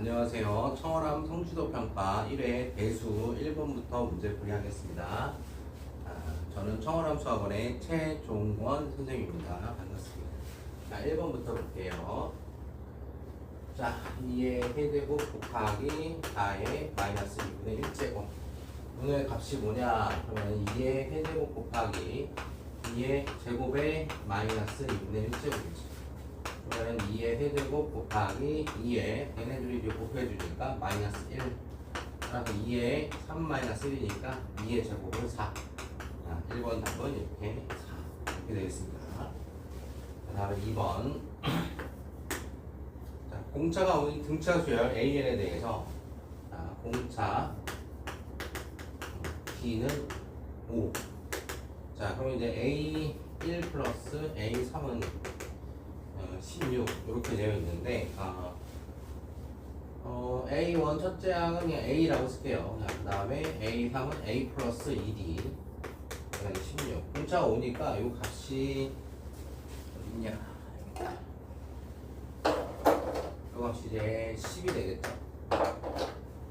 안녕하세요. 청어람 성취도 평가 1회 배수 1번부터 문제풀이 하겠습니다. 저는 청어람 수학원의 최종원 선생님입니다. 반갑습니다. 자, 1번부터 볼게요. 자, 2의 세제곱 곱하기 4의 마이너스 2분의 1제곱. 오늘 값이 뭐냐? 그러면 2의 세제곱 곱하기 2의 제곱의 마이너스 2분의 1제곱이죠. 그러면 2의 세제곱 곱하기 2의 얘네들이 이제 곱해주니까 마이너스 1. 따라서 2의 3 마이너스 1이니까 2의 제곱은 4. 자, 1번 답은 이렇게 4. 이렇게 되겠습니다. 그 다음에 2번. 자, 공차가 오는 등차 수열 AN에 대해서 공차 D는 5. 자, 그럼 이제 A1 플러스 A3은 16 이렇게 되어 있는데 A1 첫째 항은 그냥 A라고 쓸게요. 그 다음에 A3은 A 플러스 2D 그다음에 16 공차가 오니까 이 값이 어딨냐 이 값이 이제 10이 되겠죠.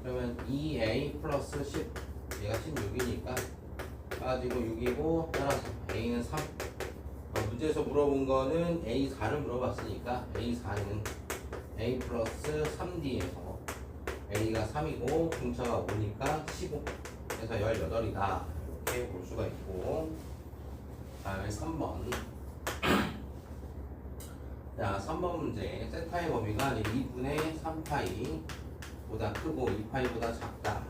그러면 2A 플러스 10 얘가 16이니까 빠지고 6이고 따라서 A는 3. 문제에서 물어본 거는 A4를 물어봤으니까 A4는 A 플러스 3D에서 A가 3이고 공차가 5니까 15 그래서 18이다 이렇게 볼 수가 있고, 다음에 3번. 자, 3번 문제 세타의 범위가 2분의 3파이 보다 크고 2파이보다 작다.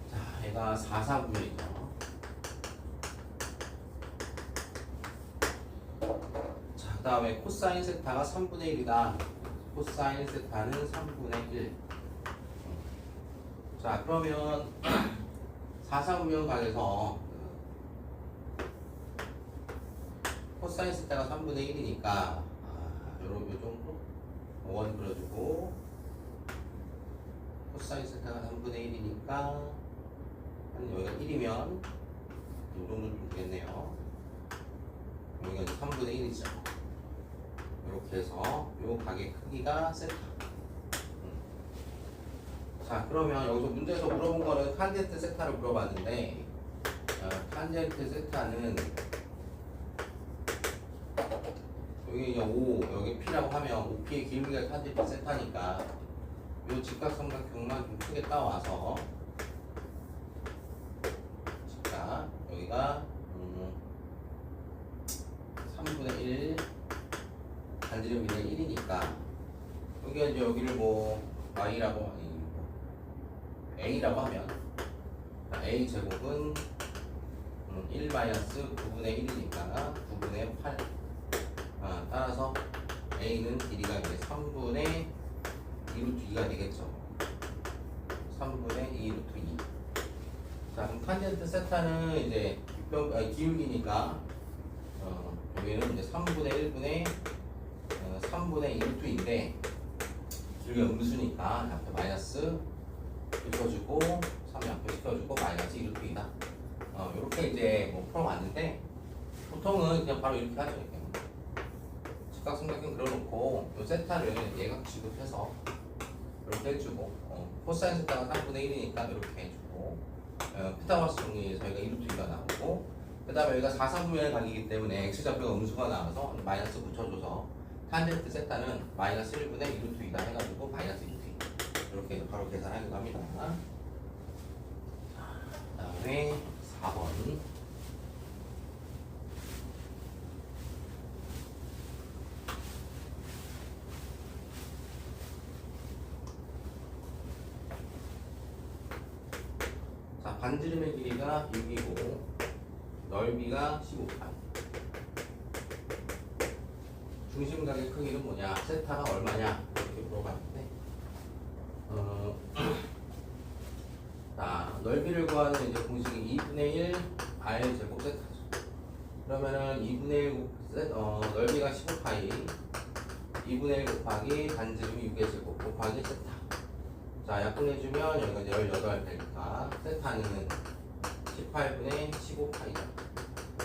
자, 얘가 4사분면이죠. 그 다음에 코사인 세타가 3분의 1이다. 코사인 세타는 3분의 1. 자, 그러면 4사분면 각에서 코사인 세타가 3분의 1이니까 요런 요 정도 원 그려주고, 코사인 세타가 3분의 1이니까 한 여기가 1이면 요 정도 좀 되겠네요. 여기가 이제 3분의 1이죠. 이렇게 해서 요 각의 크기가 세타. 자, 그러면 여기서 문제에서 물어본 거는 탄젠트 세타를 물어봤는데, 탄젠트 세타는 여기 이제 5, 여기 P라고 하면 5P의 길이가 탄젠트 세타니까 요 직각삼각형만 좀 크게 따와서 직각 여기가 3분의 1 반지름 비례 1이니까 여기가 이제 여기를 뭐 y라고 a라고 하면 a 제곱은 1 마이너스 9분의 1이니까 9분의 8. 따라서 a는 길이가 이제 3분의 2루트 2가 되겠죠. 3분의 2루트 2. 자, 그럼 탄젠트 세타는 이제 기울기니까 여기는 이제 3분의 1분의 3분의 2루트인데 길이가 음수니까 앞에 마이너스 시켜주고 3 앞에 시켜주고 마이너스 2루트이다. 이렇게 이제 뭐 풀어봤는데 보통은 그냥 바로 이렇게 하죠. 이렇게. 직각삼각형 그려놓고 요 세타를 예각 취급해서 이렇게 해주고, 코사인 세타가 3분의 1이니까 이렇게 해주고, 피타고라스 정리에서 여기가 2루트 2가 나오고, 그 다음에 여기가 4사분면의 각이기 때문에 x좌표가 음수가 나와서 마이너스 붙여줘서 탄젠트 세타는 마이너스 1분의 2루트 2다 해가지고 마이너스 2루트 2 이렇게 바로 계산하기도 합니다. 그 다음에 4번. 자, 반지름의 길이가 6이고 넓이가 15파이. 중심각의 크기는 뭐냐? 세타가 얼마냐? 이렇게 물어봤는데, 자, 넓이를 구하는 이제 공식이 2분의 1 r 제곱 세타죠. 그러면은 2분의 1 넓이가 15파이 2분의 1 곱하기 반지름이 6의 제곱 곱하기 세타. 자, 약분해주면 여기가 이제 18 되니까 세타는 18분의 15파이다.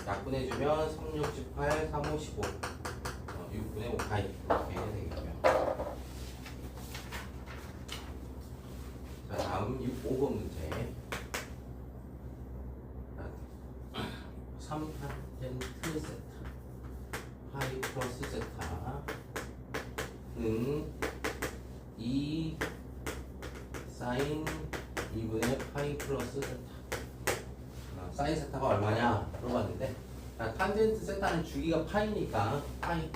약분해주면 3, 6, 18, 3, 5, 15 6분의 5파이 이렇게 되겠고요. 다음 5번 문제. 3 탄젠트 세타 파이 플러스 세타는 2 사인 2분의 파이 플러스 세타. 사인 세타가 얼마냐 물어봤는데, 탄젠트 세타는 주기가 파이니까 파이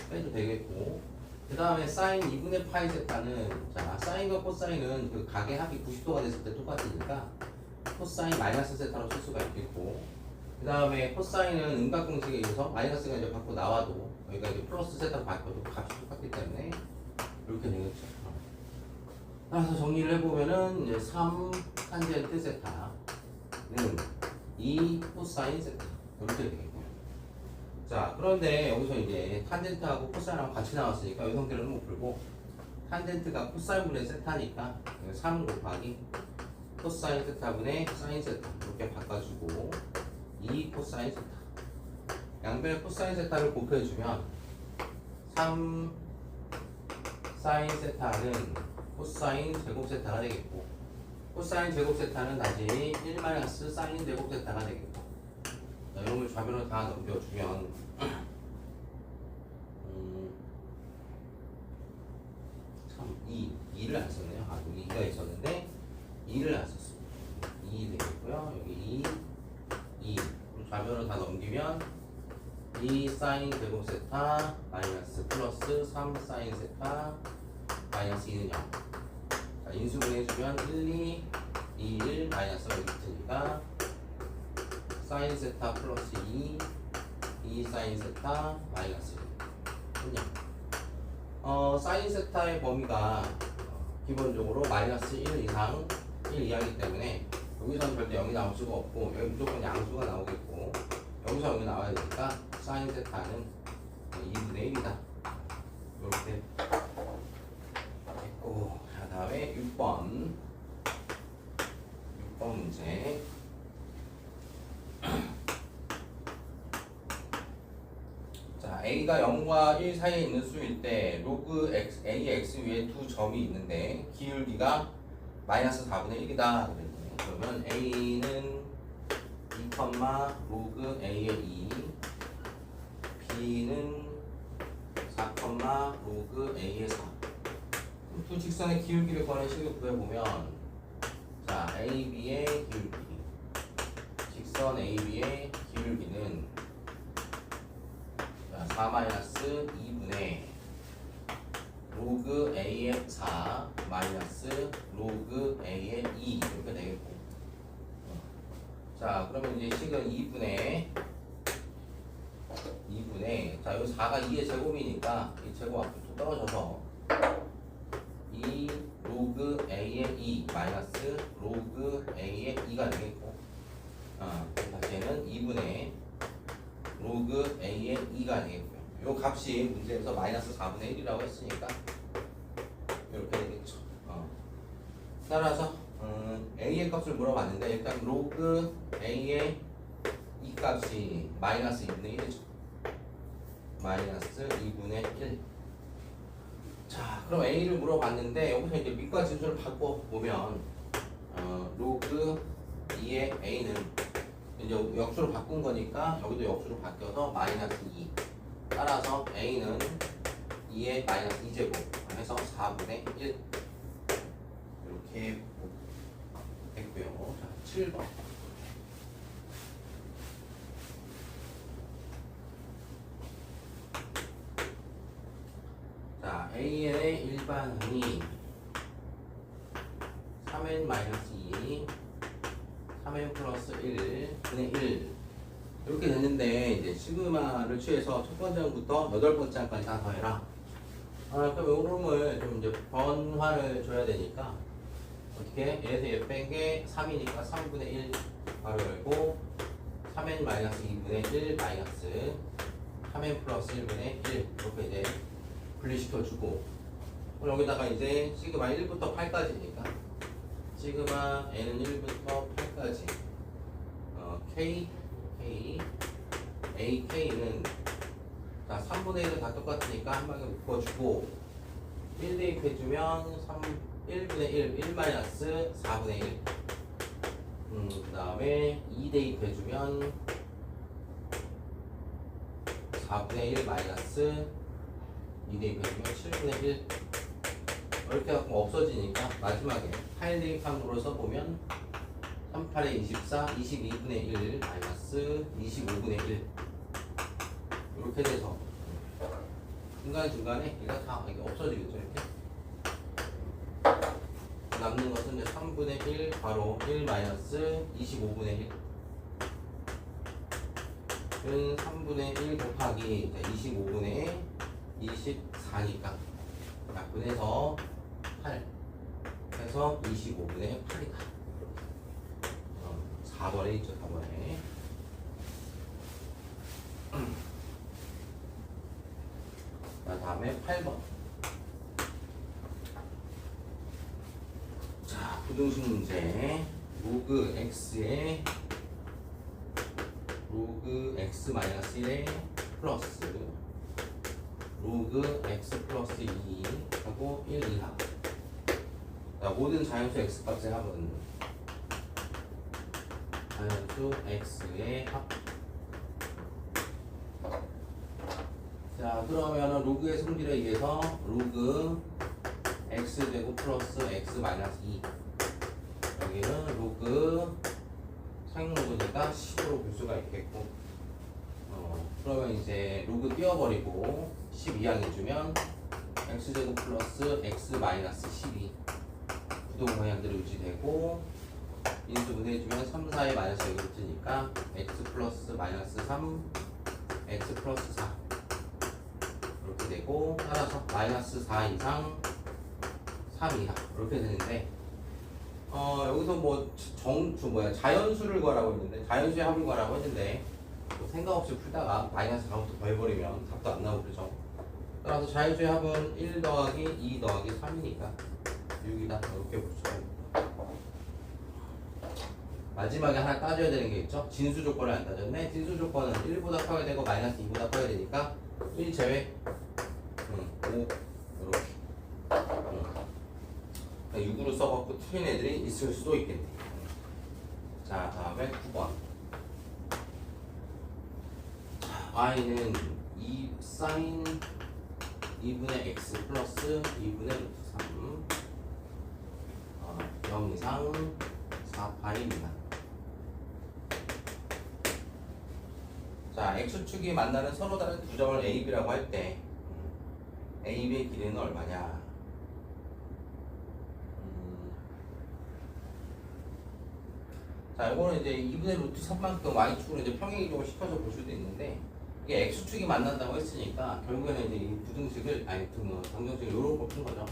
빼도 되겠고, 그 다음에 사인 2분의 파이 세타는, 자, 사인과 코사인은 그 각의 합이 90도가 됐을 때 똑같으니까 코사인 마이너스 세타로 쓸 수가 있겠고, 그 다음에 코사인은 음각공식에 의해서 마이너스가 이제 밖으로 나와도 여기가 이제 플러스 세타로 바뀌어도 값이 똑같기 때문에 이렇게 되겠죠. 따라서 정리를 해보면은 이제 3 탄젠트 세타는 2 코사인 세타 이렇게 되겠고요. 자, 그런데 여기서 이제 탄젠트하고 코사인하고 같이 나왔으니까 이 형태로는 못 풀고, 탄젠트가 코사인분의 세타니까 3 곱하기 코사인 세타분의 사인 세타 이렇게 바꿔주고 2 코사인 세타, 양변의 코사인 세타를 곱해주면 3 사인 세타는 코사인 제곱 세타가 되겠고, 코사인 제곱 세타는 다시 1 마이너스 사인 제곱 세타가 되겠고. 자, 이런 걸 좌변으로 다 넘겨주면 참 2를 안 썼네요. 아, 여기 2가 있었는데 2를 안 썼습니다. 2 되겠고요. 여기 2 좌변으로 다 넘기면 2 사인 제곱 세타 마이너스 플러스 3 사인 세타 마이너스 2는 0. 자, 인수분해해주면 1, 2, 1 마이너스가 여기 있으니까 사인 세타 플러스 2 사인 세타 마이너스 1. 사인 세타의 범위가 기본적으로 마이너스 1 이상 1 이하이기 때문에 여기서는 절대 0이 나올 수가 없고, 여기 무조건 양수가 나오겠고, 여기서 0이 나와야 되니까 사인 세타는 2분의 1이다 이렇게 됐고, 그 다음에 6번 문제. 자, a가 0과 1 사이에 있는 수일 때 로그 x, ax 위에 두 점이 있는데 기울기가 마이너스 4분의 1이다. 그러면 a는 2, 로그 a의 2, b는 4, 로그 a의 4. 두 직선의 기울기를 구하는 식을 구해보면, 자, ab의 기울기, 직선 ab의 기울기는 4 마이너스 2분의 로그 a의 4 마이너스 로그 a의 2 이렇게 되겠고, 자, 그러면 이제 식은 2분의 자, 여기 4가 2의 제곱이니까 이 제곱 앞으로 또 떨어져서 2 로그 a의 2 마이너스 로그 a의 2가 되겠고, 다시는 2분의 로그 a의 2가 되겠고요. 요 값이 문제에서 마이너스 4분의 1이라고 했으니까 이렇게 되겠죠. 따라서 a의 값을 물어봤는데, 일단 로그 a의 2 값이 마이너스 2분의 1이죠. 마이너스 2분의 1. 자, 그럼 a를 물어봤는데 여기서 이제 밑과 진수를 바꿔보면 로그 2의 a는 이제 역수로 바꾼 거니까 여기도 역수로 바뀌어서 마이너스 2. 따라서 a는 2의 마이너스 2제곱 해서 4분의 1 이렇게 됐고요. 자, 7번. 자, a의 일반항이 3n-2 3n 플러스 1 분의 1 이렇게 됐는데, 이제 시그마를 취해서 첫 번째 항부터 8번째 항까지 다 더해라. 그럼 이 놈을 좀 이제 번화를 줘야 되니까 어떻게? 얘에서 얘 뺀 게 3이니까 3분의 1 바로 열고 3n-2분의 1 마이너스 3n 플러스 1분의 1 이렇게 이제 분리시켜주고, 그럼 여기다가 이제 시그마 1부터 8까지니까 시그마 n은 1부터 8까지 k ak는 자 3분의 1은 다 똑같으니까 한 방에 묶어주고 1 대입해주면 1분의 1 마이너스 4분의 1. 그 다음에 2 대입해주면 4분의 1 마이너스 2 대입해주면 7분의 1. 이렇게 갖고 없어지니까 마지막에 8 대입함으로 써보면 3, 8에 24, 22분의 1 마이너스 25분의 1. 이렇게 돼서 중간중간에 얘가 다 이게 없어지겠죠. 이렇게 남는 것은 이제 3분의 1 바로 1 마이너스 25분의 1. 은 3분의 1 곱하기 25분의 24니까 약분해서 8 해서 25분의 8이다. 4번에 있죠. 4번에. 그 다음에 8번. 자, 부등식 문제. 로그 x에 로그 x 마이너스 1에 플러스 로그 x 플러스 2 하고 1 이하. 자, 모든 자연수 x 값의 합은 자연수 x의 합. 자, 그러면은 로그의 성질에 의해서 로그 x 제곱 플러스 x 마이너스 2. 여기는 로그 상용로그니까 10으로 볼 수가 있겠고, 그러면 이제 로그 띄워버리고 10 이항해주면 x 제곱 플러스 x 마이너스 12 부동 방향대로 유지되고, 인수분해해주면 3, 4에 마이너스 여기 붙으니까 x 플러스 마이너스 3 x 플러스 4 이렇게 되고, 따라서 마이너스 4 이상 3 이하 이렇게 되는데, 여기서 뭐 자연수를 구하라고 했는데, 자연수의 합을 구하라고 했는데 뭐 생각 없이 풀다가 마이너스 4부터 더해버리면 답도 안 나오고 그러죠. 따라서 자연수의 합은 1 더하기 2 더하기 3이니까 6이다. 이렇게 볼 수가 있습니다. 마지막에 하나 따져야 되는 게 있죠. 진수 조건을 안 따졌네. 진수 조건은 1보다 커야 되고 마이너스 2보다 커야 되니까 1 제외 5 이렇게 6으로 써갖고 틀린 애들이 있을 수도 있겠네. 자, 다음에 9번. y는 2 사인 2분의 x 플러스 2분의 루트 3 0 이상 4파이 미만. 자, x축이 만나는 서로 다른 두 점을 a, b라고 할 때 a, b의 길이는 얼마냐? 자, 이거는 이제 2분의 루트 3만큼 y축으로 이제 평행이동을 시켜서 볼 수도 있는데, 이게 x축이 만난다고 했으니까 결국에는 이제 이 부등식을 방정식을 요런 거 푼 거죠.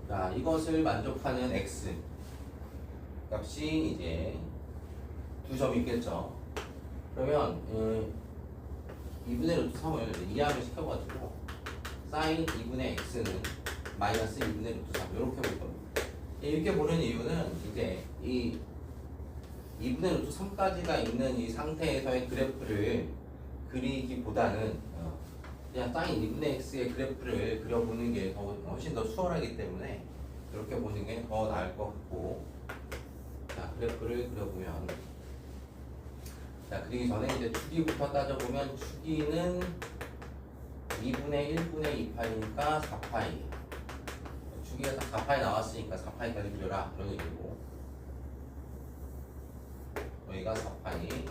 자, 이것을 만족하는 x 값이 이제 두 점이 있겠죠. 그러면 2분의 루트 3을 이항을 시켜가지고 사인 2분의 x는 마이너스 2분의 루트 3 이렇게 볼 겁니다. 이렇게 보는 이유는 이제 이 2분의 루트 3까지가 있는 이 상태에서의 그래프를 그리기보다는 그냥 사인 2분의 x의 그래프를 그려보는 게 훨씬 더 수월하기 때문에 이렇게 보는 게 더 나을 것 같고, 자, 그래프를 그려보면, 자, 그리기 전에 이제 주기부터 따져보면 주기는 2분의 1분의 2파이니까 4파이. 주기가 딱 4파이 나왔으니까 4파이까지 그려라 이런 얘기고, 여기가 4파이,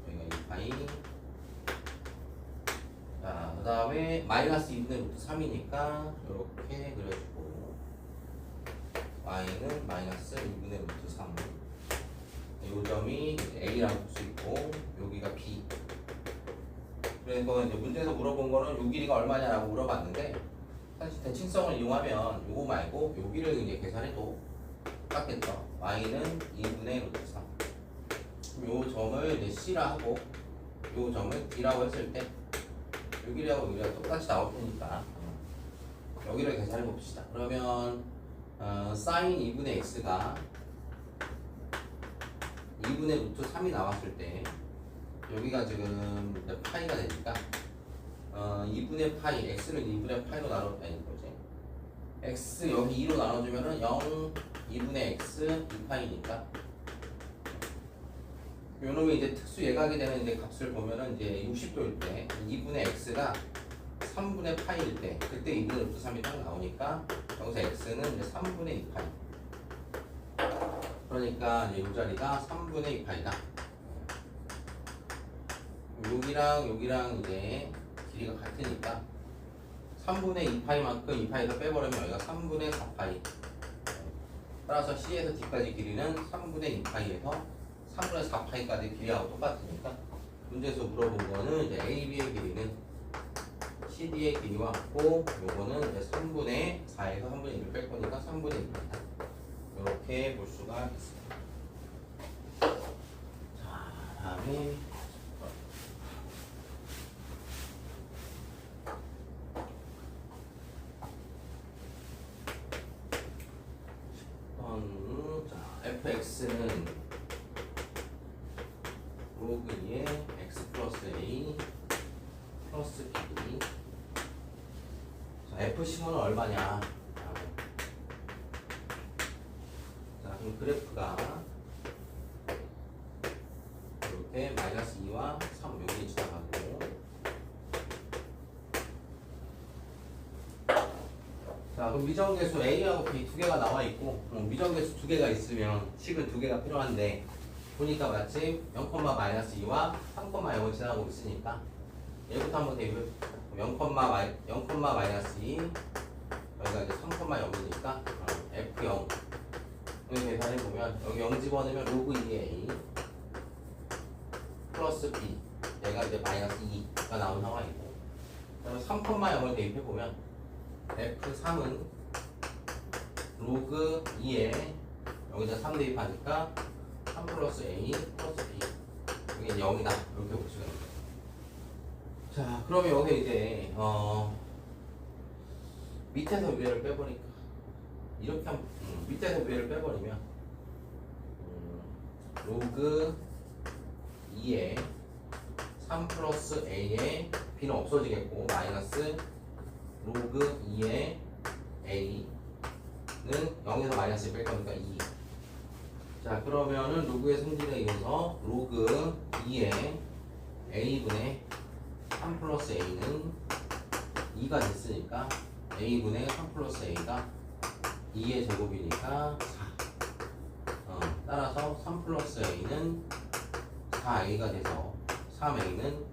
여기가 2파이. 자, 그 다음에 마이너스 2분의 루트 3이니까 이렇게 그려주고, y는 마이너스 2분의 루트 3. 이 점이 a라고 볼 수 있고, 여기가 b. 그래서 이제 문제에서 물어본 거는 요 길이가 얼마냐라고 물어봤는데, 사실 대칭성을 이용하면 요거 말고 여기를 이제 계산해도 똑같겠죠. y는 2분의 루트 3. 요 점을 이제 c라 하고 요 점을 d라고 했을 때 여기하고 여기랑 똑같이 나올 테니까 여기를 계산해 봅시다. 그러면 사인 2분의 x가 2분의 루트 3이 나왔을 때 여기가 지금 이제 파이가 되니까 2분의 파이, x를 2분의 파이로 나눠주면 거지. x 여기 2로 나눠주면은 0, 2분의 x 2파이니까 요놈이 이제 특수 예각이 되는 이제 값을 보면은 이제 60도일 때 2분의 x가 3분의 파이일 때 그때 2분의 루트 3이 딱 나오니까 여기서 x는 이제 3분의 2파이. 그러니까 이제 이 자리가 3분의 2파이다. 여기랑 이제 길이가 같으니까 3분의 2파이만큼 2파이에서 빼버리면 여기가 3분의 4파이. 따라서 C에서 D까지 길이는 3분의 2파이에서 3분의 4파이까지 길이하고 똑같으니까 문제에서 물어본 거는 이제 AB의 길이는 CD의 길이와 같고 요거는 이제 3분의 4에서 3분의 1을 뺄 거니까 3분의 2파이다. 이렇게 볼 수가 있습니다. 자, 다음에 fx는 로그 2의 x 플러스 a 플러스 b. 자, f15는 얼마냐? 자, 그럼 그래프가 이렇게 마이너스 2와 3 여기 지나가고, 자, 그럼 미정계수 A하고 B 두 개가 나와 있고, 미정계수 두 개가 있으면 식은 두 개가 필요한데, 보니까 마침 0,-2와 3,0을 지나가고 있으니까, 얘부터 한번 대입해. 0,-2, 여기가 이제 3,0이니까, F0. 이렇게 계산해보면, 여기 0 집어넣으면 로그 2A 플러스 B. 얘가 이제 마이너스 2가 나온 상황이고, 그다음에 3,0을 대입해보면, F3은 로그 2에 여기다 3 대입하니까 3 플러스 A 플러스 B. 이게 0이다. 이렇게 볼 수가 있어요. 자, 그러면 여기 이제 밑에서 위에를 빼버리니까 이렇게 하면 밑에서 위에를 빼버리면 로그 2에 3 플러스 A에 B는 없어지겠고 마이너스 로그 2의 A는 0에서 마이너스 뺄 거니까 2. 자, 그러면은 로그의 성질에 의해서 로그 2의 A분의 3 플러스 A는 2가 됐으니까 A분의 3 플러스 A가 2의 제곱이니까 4. 따라서 3 플러스 A는 4A가 돼서 3A는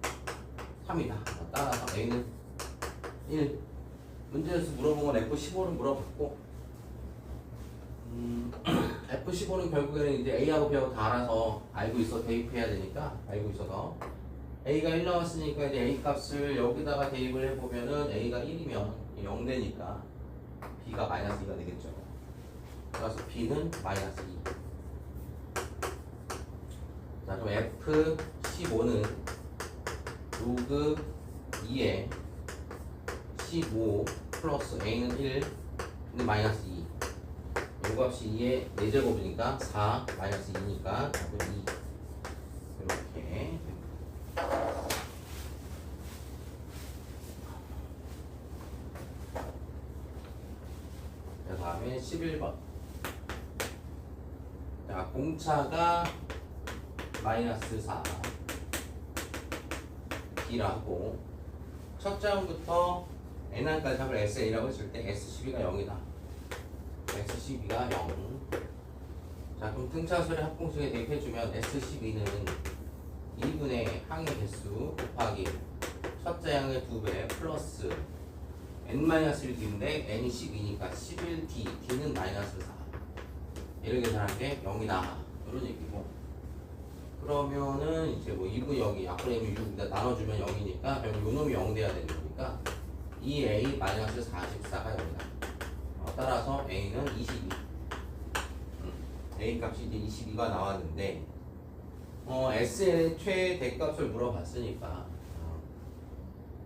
3이다. 따라서 A는 1. 문제에서 물어본 건 F15를 물어봤고, F15는 결국에는 이제 A하고 B하고 다 알아서 알고 있어 대입해야 되니까 알고 있어서 A가 1 나왔으니까 이제 A 값을 여기다가 대입을 해보면은 A가 1이면 0 되니까 B가 마이너스 2가 되겠죠. 그래서 B는 마이너스 2. 자, 그럼 F15는 로그 2에 15 플러스 A는 1 근데 마이너스 2. 요 값이 2의 4제곱이니까 4 마이너스 2니까 답은 2. 이렇게. 그 다음에 11번. 자, 공차가 마이너스 4 B라고 첫 자음부터 N항까지 합을 SA라고 했을 때 S12가 0이다. S12가 0. 자, 그럼 등차수의 합공식에 대입해주면 S12는 2분의 항의 개수 곱하기 첫째 항의 2배 플러스 N-1D인데 N이 12니까 11D, D는 마이너스 4. 이렇게 계산한 게 0이다. 이런 얘기고. 그러면은 이제 뭐 2분의 0이 약분의 6 나눠주면 0이니까 그럼 요놈이 0 돼야 되는 거니까 2A 마이너스 44가 0이다. 따라서 A는 22. A 값이 이제 22가 나왔는데 SN의 최대값을 물어봤으니까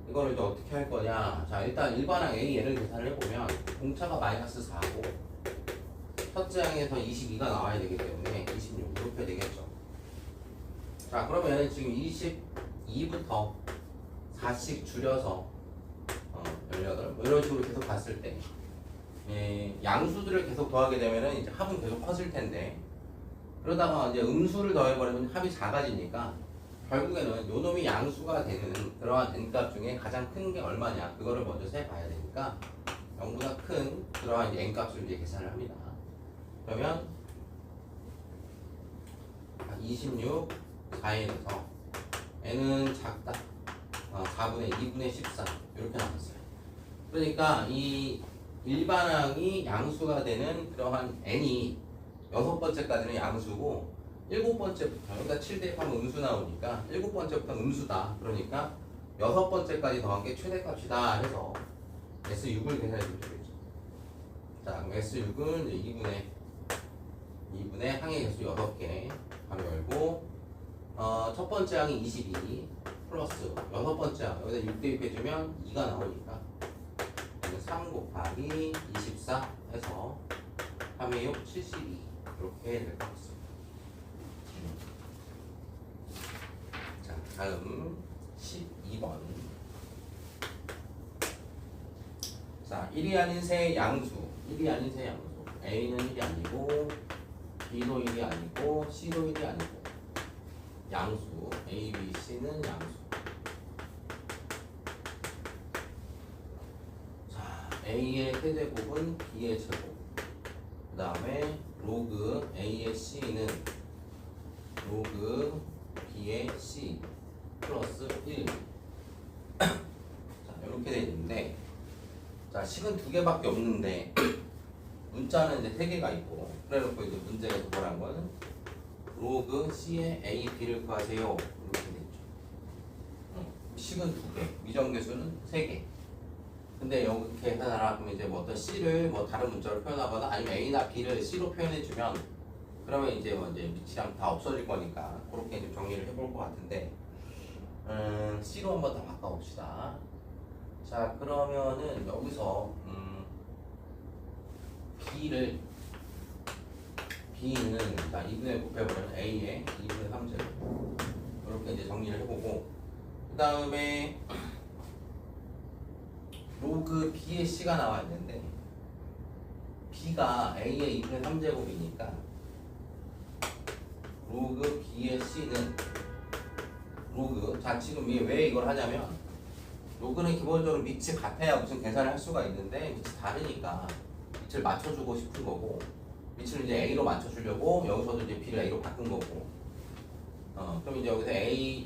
이거를 이제 어떻게 할 거냐. 자, 일단 일반항 A 얘를 계산을 해보면 공차가 마이너스 4고 첫째 항에서 22가 나와야 되기 때문에 26 이렇게 되겠죠. 자, 그러면 얘는 지금 22부터 4씩 줄여서 18 뭐 이런 식으로 계속 갔을 때 양수들을 계속 더하게 되면은 이제 합은 계속 커질 텐데, 그러다가 이제 음수를 더해버리면 합이 작아지니까 결국에는 요 놈이 양수가 되는 그러한 n값 중에 가장 큰 게 얼마냐, 그거를 먼저 세봐야 되니까 0보다 큰 그러한 이제 n값을 이제 계산을 합니다. 그러면 26 4에서 n은 작다, 4분의 2분의 14 이렇게 나왔어요. 그러니까 이 일반항이 양수가 되는 그러한 n이 6번째까지는 양수고 7번째부터, 여기다 7 대입하면 음수 나오니까 7번째부터 음수다. 그러니까 6번째까지 더한 게 최대값이다 해서 S6을 계산해 주면 되겠죠. 자, 그럼 S6은 이제 2분의 항의 개수 6개 바로 열고, 첫 번째 항이 22 플러스 6번째 항, 여기다 6 대입해주면 2가 나오니까 3 곱하기 24 해서 3의 6, 72 이렇게 될 것 같습니다. 자, 다음 12번. 자, 1이 아닌 세 양수. 1이 아닌 세 양수. A는 1이 아니고 B도 1이 아니고 C도 1이 아니고 양수. A, B, C는 양수. 자, A의 세제곱은 B의 제곱. 그 다음에 로그 A의 C는 로그 B의 C 플러스 1. 자, 이렇게 되어 있는데, 자, 식은 2개밖에 없는데 문자는 이제 3개가 있고, 그래놓고 이제 문제에서 뭐란 거는 로그 C의 A, B를 구하세요 이렇게 됐죠. 식은 2개, 미정계수는 3개. 근데 이렇게 해놔라 그러면 이제 뭐 어떤 C를 뭐 다른 문자로 표현하거나 아니면 A나 B를 C로 표현해주면 그러면 이제 밑이랑 다 없어질 거니까 그렇게 좀 정리를 해볼 것 같은데, C로 한번 더 바꿔봅시다. 자, 그러면은 여기서 B는 일단 2분의 곱해버리면 A에 2분의 3제곱 이렇게 이제 정리를 해보고, 그 다음에 로그 B의 C가 나와 있는데 B가 A의 2분의 3제곱이니까 로그 B의 C는 로그, 자, 지금 왜 이걸 하냐면 로그는 기본적으로 밑이 같아야 무슨 계산을 할 수가 있는데 밑이 다르니까 밑을 맞춰주고 싶은 거고, 밑을 이제 A로 맞춰주려고 여기서도 이제 B를 A로 바꾼 거고, 그럼 이제 여기서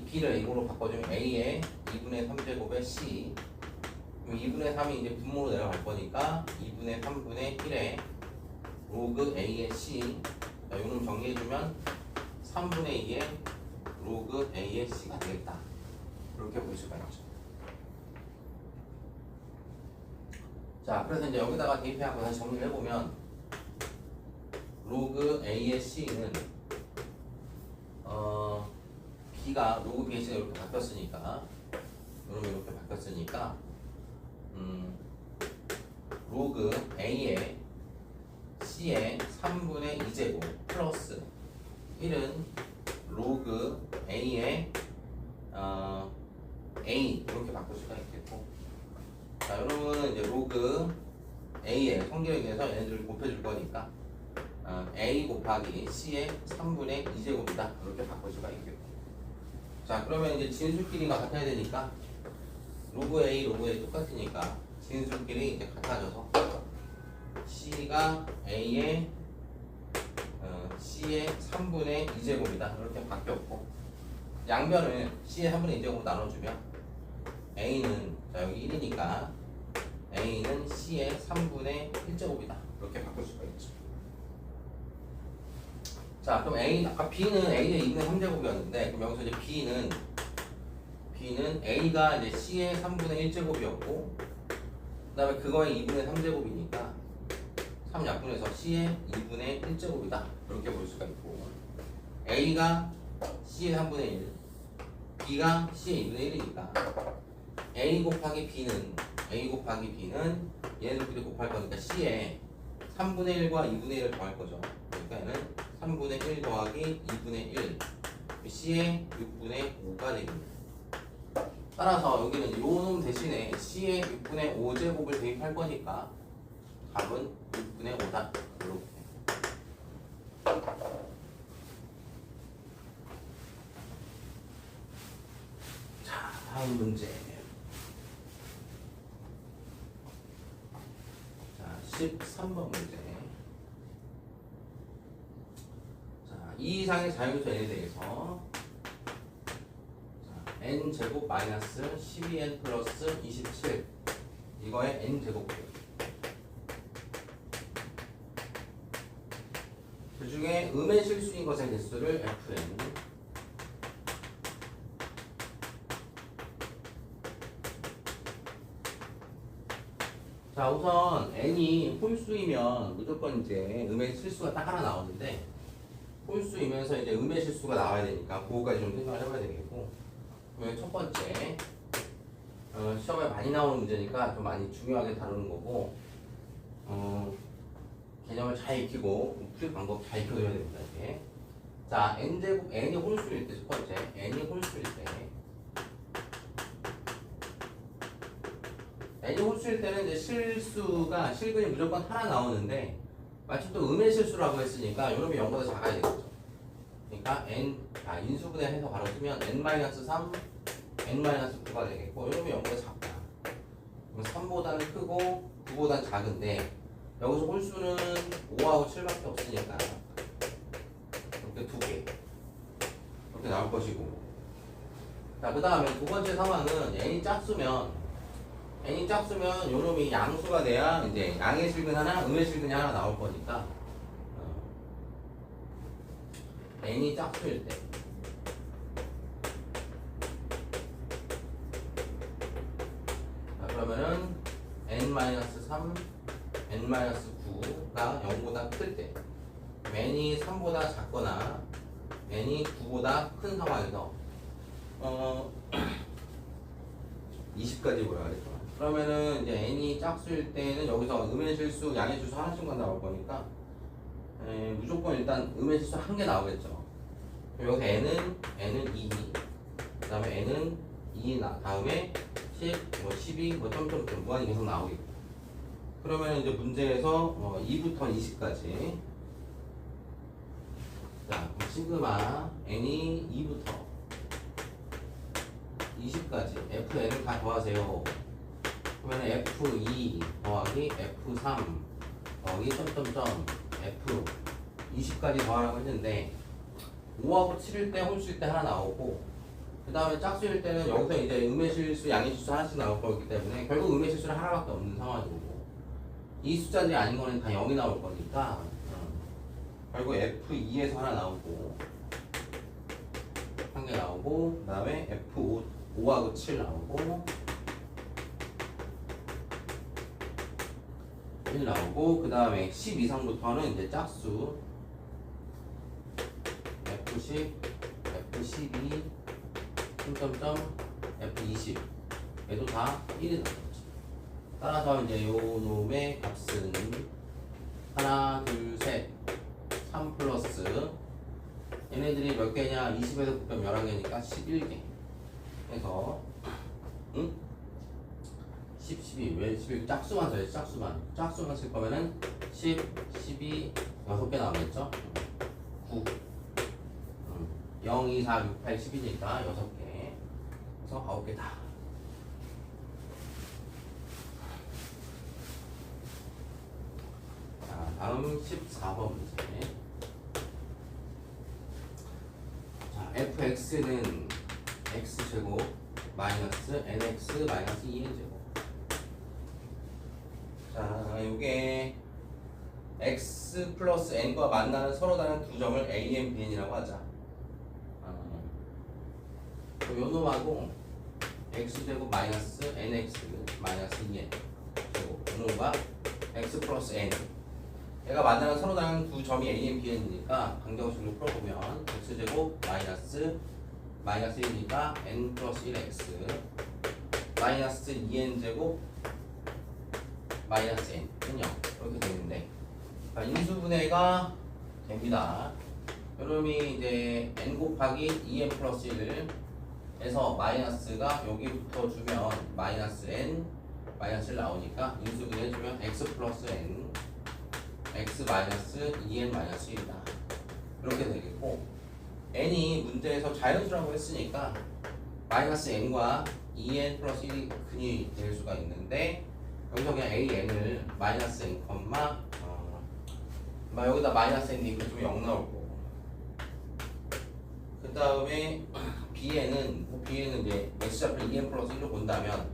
B를 A로 바꿔주면 A의 2분의 3제곱의 C, 그럼 2분의 3이 이제 분모로 내려갈 거니까 2분의 3분의 1에 로그 A의 C, 자, 요놈 정리해주면 3분의 2의 로그 A의 C가 되겠다. 이렇게 볼 수가 있죠. 자, 그래서 이제 여기다가 대입해갖고 다시 정리를 해보면 로그 A의 C는 B가 로그 B의 C가 이렇게 바뀌었으니까, 이렇게 바뀌었으니까 로그 A의 C의 3분의 2제곱 플러스 1은 로그 A의 A 이렇게 바꿀 수가 있겠고, 자, 여러분은 이제 로그 A의 성질에 대해서 얘네들을 곱해줄 거니까 A 곱하기 C의 3분의 2제곱이다 이렇게 바꿀 수가 있겠고, 자, 그러면 이제 진수끼리가 같아야 되니까 로그 A, 로그 A 똑같으니까 진수끼리 이제 같아져서 C가 A의 C의 3분의 2제곱이다 이렇게 바뀌었고, 양변을 C의 3분의 2제곱으로 나눠주면 A는, 자, 여기 1이니까 A는 C의 3분의 1제곱이다 이렇게 바꿀 수가 있죠. 자, 그럼 아까 B는 A의 2분의 3제곱이었는데, 그럼 여기서 이제 B는 A가 이제 C의 3분의 1제곱이었고, 그 다음에 그거의 2분의 3제곱이니까 3약분해서 C의 2분의 1제곱이다 이렇게 볼 수가 있고, A가 C의 3분의 1, B가 C의 2분의 1이니까 A 곱하기 B는 얘네들끼리 곱할 거니까 C의 3분의 1과 2분의 1을 더할 거죠. 그러니까 얘는 3분의 1 더하기 2분의 1 C의 6분의 5가 되겠네요. 따라서 여기는 요 놈 대신에 C의 6분의 5제곱을 대입할 거니까 답은 6분의 5다. 이렇게. 자, 다음 문제. 자, 13번 문제. 자, 이 이상의 자유수 n에 대해서 n제곱 마이너스 12n 플러스 27 이거의 n제곱 그 중에 음의 실수인 것의 개수를 fn 자 우선 n이 홀수이면 무조건 이제 음의 실수가 딱 하나 나오는데 홀수이면서 이제 음의 실수가 나와야 되니까 그거까지 좀 생각을 해봐야 되겠고 첫 번째 시험에 많이 나오는 문제니까 좀 많이 중요하게 다루는 거고 개념을 잘 익히고 풀 방법 잘 익혀줘야 됩니다. 이게. 자 n제곱 n이 홀수일 때 첫 번째 n이 홀수일 때 n이 홀수일 때는 이제 실근이 무조건 하나 나오는데 마침 또 음의 실수라고 했으니까 이놈이 0보다 작아야 되겠죠. 그러니까 인수분해 해서 바로 쓰면 n-3 n-9가 되겠고 이놈이 0보다 작다. 그럼 3보다는 크고 9보다는 작은데 여기서 홀수는 5하고 7밖에 없으니까 이렇게 2개 이렇게 나올 것이고 자 그 다음에 두 번째 상황은 n이 짝수면 요놈이 양수가 돼야 이제 양의 실근 하나 음의 실근이 하나 나올 거니까 n이 짝수일 때 자, 그러면은 n-3 n-9가 0보다 클 때 n이 3보다 작거나 n이 9보다 큰 상황에서 20까지 보여야겠죠. 그러면은 이제 n이 짝수일 때는 여기서 음의 실수, 양의 실수 하나씩만 나올 거니까 무조건 일단 음의 실수 한 개 나오겠죠. 여기서 n은 2, 그 다음에 n은 2 다음에 10, 12, 점점점 무한히 계속 나오겠고. 그러면 이제 문제에서 2부터 20까지. 자, 시그마 n이 2부터 20까지 fn을 다 더하세요. 그러면 f2 더하기 f3 더하기 점점점 f 20까지 더하라고 했는데 5하고 7일 때 홀수일 때 하나 나오고 그 다음에 짝수일 때는 여기서 이제 음의 실수, 양의 실수 하나씩 나올 거기 때문에 결국 음의 실수는 하나밖에 없는 상황이고 이 숫자들이 아닌 거는 다 0이 나올 거니까 결국 f2에서 하나 나오고 한 개 나오고 그 다음에 f5하고 7 나오고 1 나오고 그 다음에 10 이상부터는 이제 짝수 F10, F12, 점점점 F20 얘도 다 1이 나오죠. 따라서 이제 요 놈의 값은 하나, 둘, 셋, 3 플러스 얘네들이 몇 개냐? 20에서 9점 11개니까 11개 해서 10, 12, 왜 11? 짝수만 써야지, 짝수만 쓸 거면은 10, 12, 6개 나오겠죠? 9, 0, 2, 4, 6, 8, 10이니까 6개. 그래서 9개다. 자, 다음 14번 문제. 자, fx는 x제곱 마이너스 nx 마이너스 2n제곱. 자, 이게 x 플러스 n과 만나는 서로 다른 두 점을 a, n, b, n이라고 하자. 요 놈하고 x제곱 마이너스 nx 마이너스 2n 제곱 요 놈과 x 플러스 n 얘가 만나는 서로 다른 두 점이 a, n, b, n이니까 방정식으로 풀어보면 x제곱 마이너스 1이니까 n 플러스 1x 마이너스 2n 제곱 마이너스 n은 0 이렇게 되는데 인수분해가 됩니다. 요놈이 이제 n 곱하기 2n 플러스 1에서 마이너스가 여기부터 주면 마이너스 n 마이너스 1 나오니까 인수분 해주면 x 플러스 n x 마이너스 2n 마이너스 1이다. 이렇게 되겠고 n이 문제에서 자연수라고 했으니까 마이너스 n과 2n 플러스 1이 근이 될 수가 있는데 여기서 그냥 an을 마이너스 n 여기다 마이너스 n 대입해주면 0 나올 거고 그 다음에 bn은 이제 x좌표 2n 플러스 1로 본다면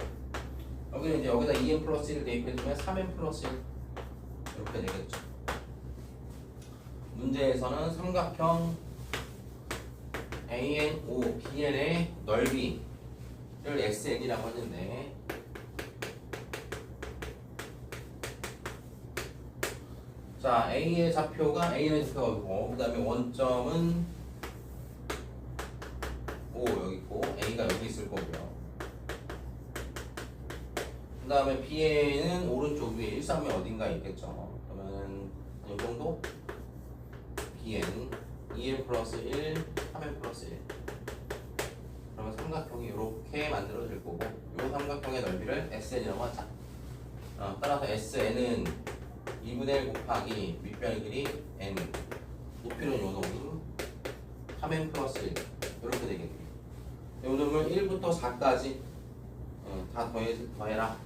여기는 이제 여기다 2n 플러스 1을 대입해주면 3n 플러스 1 이렇게 되겠죠. 문제에서는 삼각형 ANO, BN의 넓이를 SN이라고 하는데 자, A의 좌표가 A의 좌표고 그 다음에 원점은 O 여기 있고 A가 여기 있을 거고요. 그 다음에 B에는 오른쪽 위에 1, 3이 어딘가에 있겠죠. 그러면 이 정도 Bn 2n 플러스 1, 3n 플러스 1 그러면 삼각형이 이렇게 만들어질 거고 이 삼각형의 넓이를 SN이라고 하자. 따라서 SN은 2분의 1 곱하기 밑변의 길이 n 높이는 요놈이 3n 플러스 1 이렇게 되겠네요. 요놈을 1부터 4까지 다 더해라.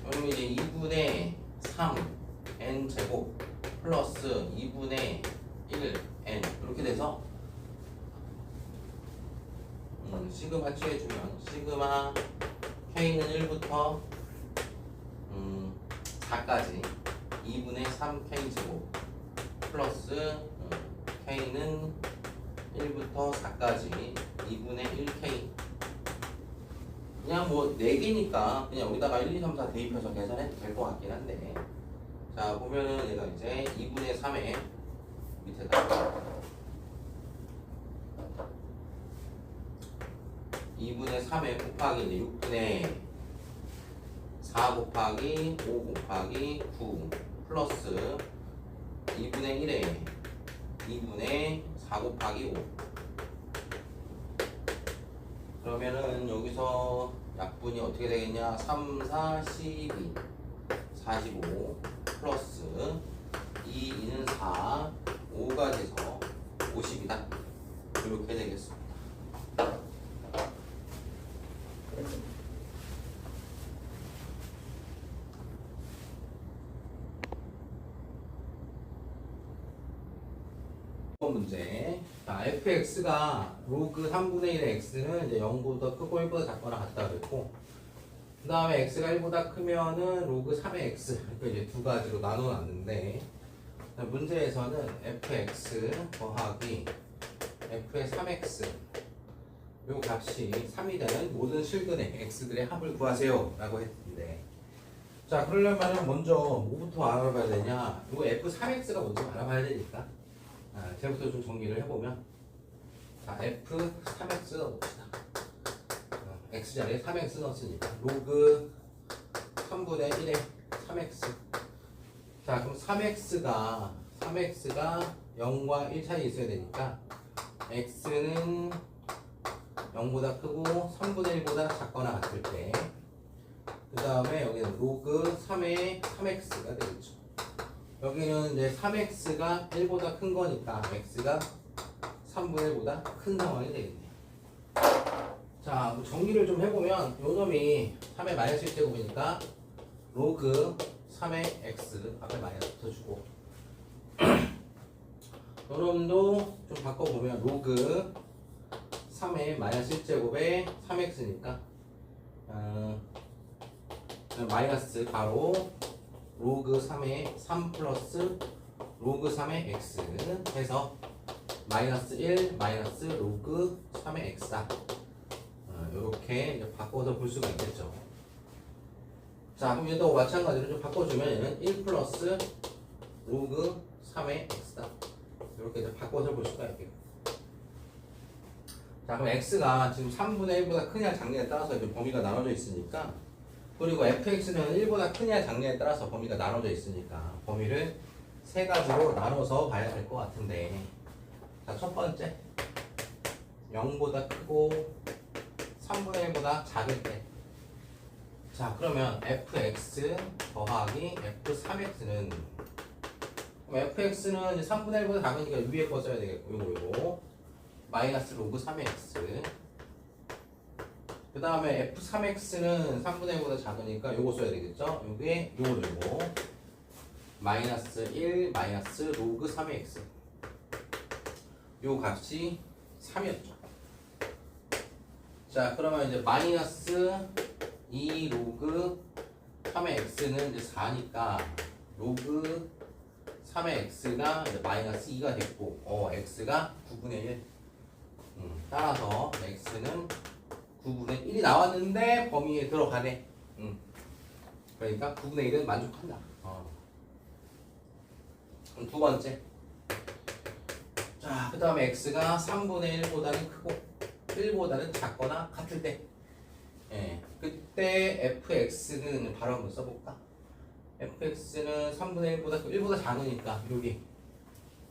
요놈이 이제 2분의 3 n 제곱 플러스 2분의 1 n 이렇게 돼서 시그마 취해주면 시그마 k는 1부터 4까지 2분의 3k 제곱 플러스 k는 1부터 4까지 2분의 1k 그냥 뭐 4개니까 그냥 여기다가 1, 2, 3, 4 대입해서 계산해도 될 것 같긴 한데 자 보면은 얘가 이제 2분의 3에 밑에다 2분의 3에 곱하기 이제 6분의 4 곱하기 5 곱하기 9 플러스 2분의 1에 2분의 4 곱하기 5 그러면은 여기서 약분이 어떻게 되겠냐 3, 4, 12 45 플러스 2, 2는 4 5가 돼서 50이다 이렇게 되겠습니다. 문제. 자, fx가 로그 3분의 1의 x는 이제 0보다 크고 1보다 작거나 같다 그랬고, 그 다음에 x가 1보다 크면은 로그 3의 x 이렇게 이제 두 가지로 나눠놨는데, 문제에서는 fx 더하기 f의 3x 요 값이 3이 되는 모든 실근의 x들의 합을 구하세요 라고 했는데, 자 그러려면 먼저 뭐부터 알아봐야 되냐, 요 f3x가 먼저 알아봐야 되니까 제부터 좀 정리를 해보면, 자 f3x 넣읍시다. x자리에 3x 넣었으니까 로그 3분의 1의 3x. 자 그럼 3x가 0과 1 사이에 있어야 되니까 x는 0보다 크고 3분의 1보다 작거나 같을 때, 그 다음에 여기는 로그 3의 3x가 되겠죠. 여기는 이제 3x가 1보다 큰 거니까 x가 3분의 1보다 큰 상황이 되겠네요. 자, 정리를 좀 해보면 요 놈이 3의 마이너스 1제곱이니까 로그 3의 x 앞에 마이너스 붙여주고, 요 놈도 좀 바꿔보면 로그 3의 마이너스 1제곱에 3x니까 마이너스 가로 로그 3의 3 플러스 로그 3의 x 해서 마이너스 1 마이너스 로그 3의 x다. 이렇게 이제 바꿔서 볼 수가 있겠죠. 자 그럼 얘도 마찬가지로 좀 바꿔주면 얘는 1 플러스 로그 3의 x다. 이렇게 이제 바꿔서 볼 수가 있겠고, 자 그럼 x가 지금 3분의 1보다 크냐 작냐에 따라서 이제 범위가 나눠져 있으니까, 그리고 fx는 1보다 크냐 작냐에 따라서 범위가 나눠져 있으니까 범위를 세 가지로 나눠서 봐야 될 것 같은데, 자, 첫 번째 0보다 크고 3분의 1보다 작을 때. 자, 그러면 fx 더하기 f3x는 fx는 이제 3분의 1보다 작으니까 위에 거 써야 되겠고 요거 마이너스 로그 3x. 그 다음에 f3x는 3분의 1보다 작으니까 요거 써야 되겠죠. 요게 요거 마이너스 1 마이너스 로그 3x. 요 값이 3이었죠. 자, 그러면 이제 마이너스 2 로그 3의 x는 이제 4니까 로그 3의 x가 이제 마이너스 2가 됐고, x가 9분의 1. 따라서 x는 9분의 1이 나왔는데 범위에 들어가네. 그러니까 9분의 1은 만족한다. 그럼 두 번째. 자, 그 다음에 x가 3분의 1보다는 크고 1보다는 작거나 같을 때. 예, 그때 fx는 바로 한번 써볼까? fx는 3분의 1보다 작으니까 여기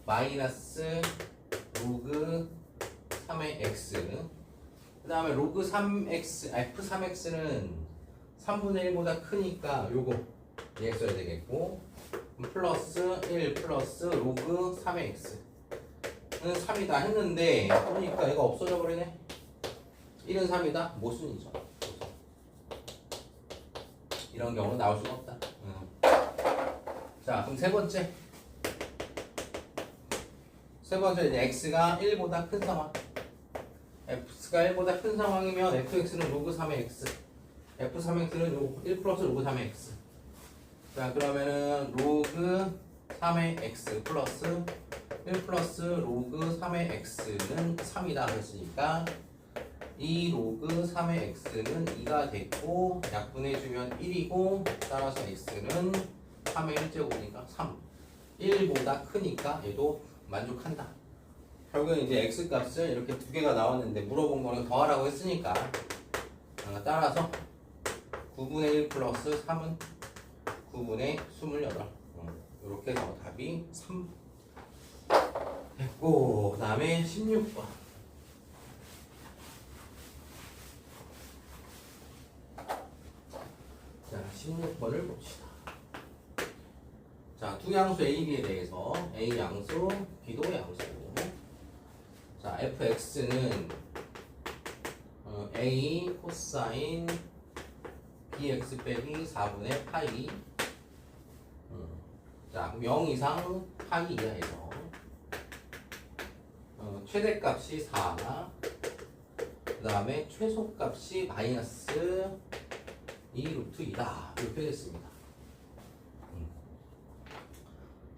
마이너스 로그 3의 x. 그 다음에 로그 3x, f3x는 3분의 1보다 크니까 요거 얘 써야 되겠고, 플러스 1 플러스 로그 3의 x는 3이다 했는데 보니까 얘가 없어져 버리네. 1은 3이다? 모순이죠. 이런 경우는 나올 수가 없다. 자, 그럼 세 번째 이제 x가 1보다 큰 상황. x가 1보다 큰 상황이면 fx는 로그 3의 x, f3x는 1 플러스 로그 3의 x. 자, 그러면은 로그 3의 x 플러스 1 플러스 로그 3의 x는 3이다 그랬으니까 이 로그 3의 x는 2가 됐고 약분해주면 1이고 따라서 x는 3의 1제곱이니까 3. 1보다 크니까 얘도 만족한다. 결국은 이제 x값은 이렇게 두 개가 나왔는데 물어본 거는 더하라고 했으니까 따라서 9분의 1 플러스 3은 9분의 28. 이렇게 해서 답이 3 됐고, 그 다음에 16번. 자, 16번을 봅시다. 자, 두 양수 A, B에 대해서 A 양수, B도 양수. 자, fx는 A 코사인 bx 빼기 4분의 파이. 자, 그럼 0 이상 파이 이하에서 최대값이 4, 그 다음에 최소값이 마이너스 2 루트 2다. 이렇게 됐습니다.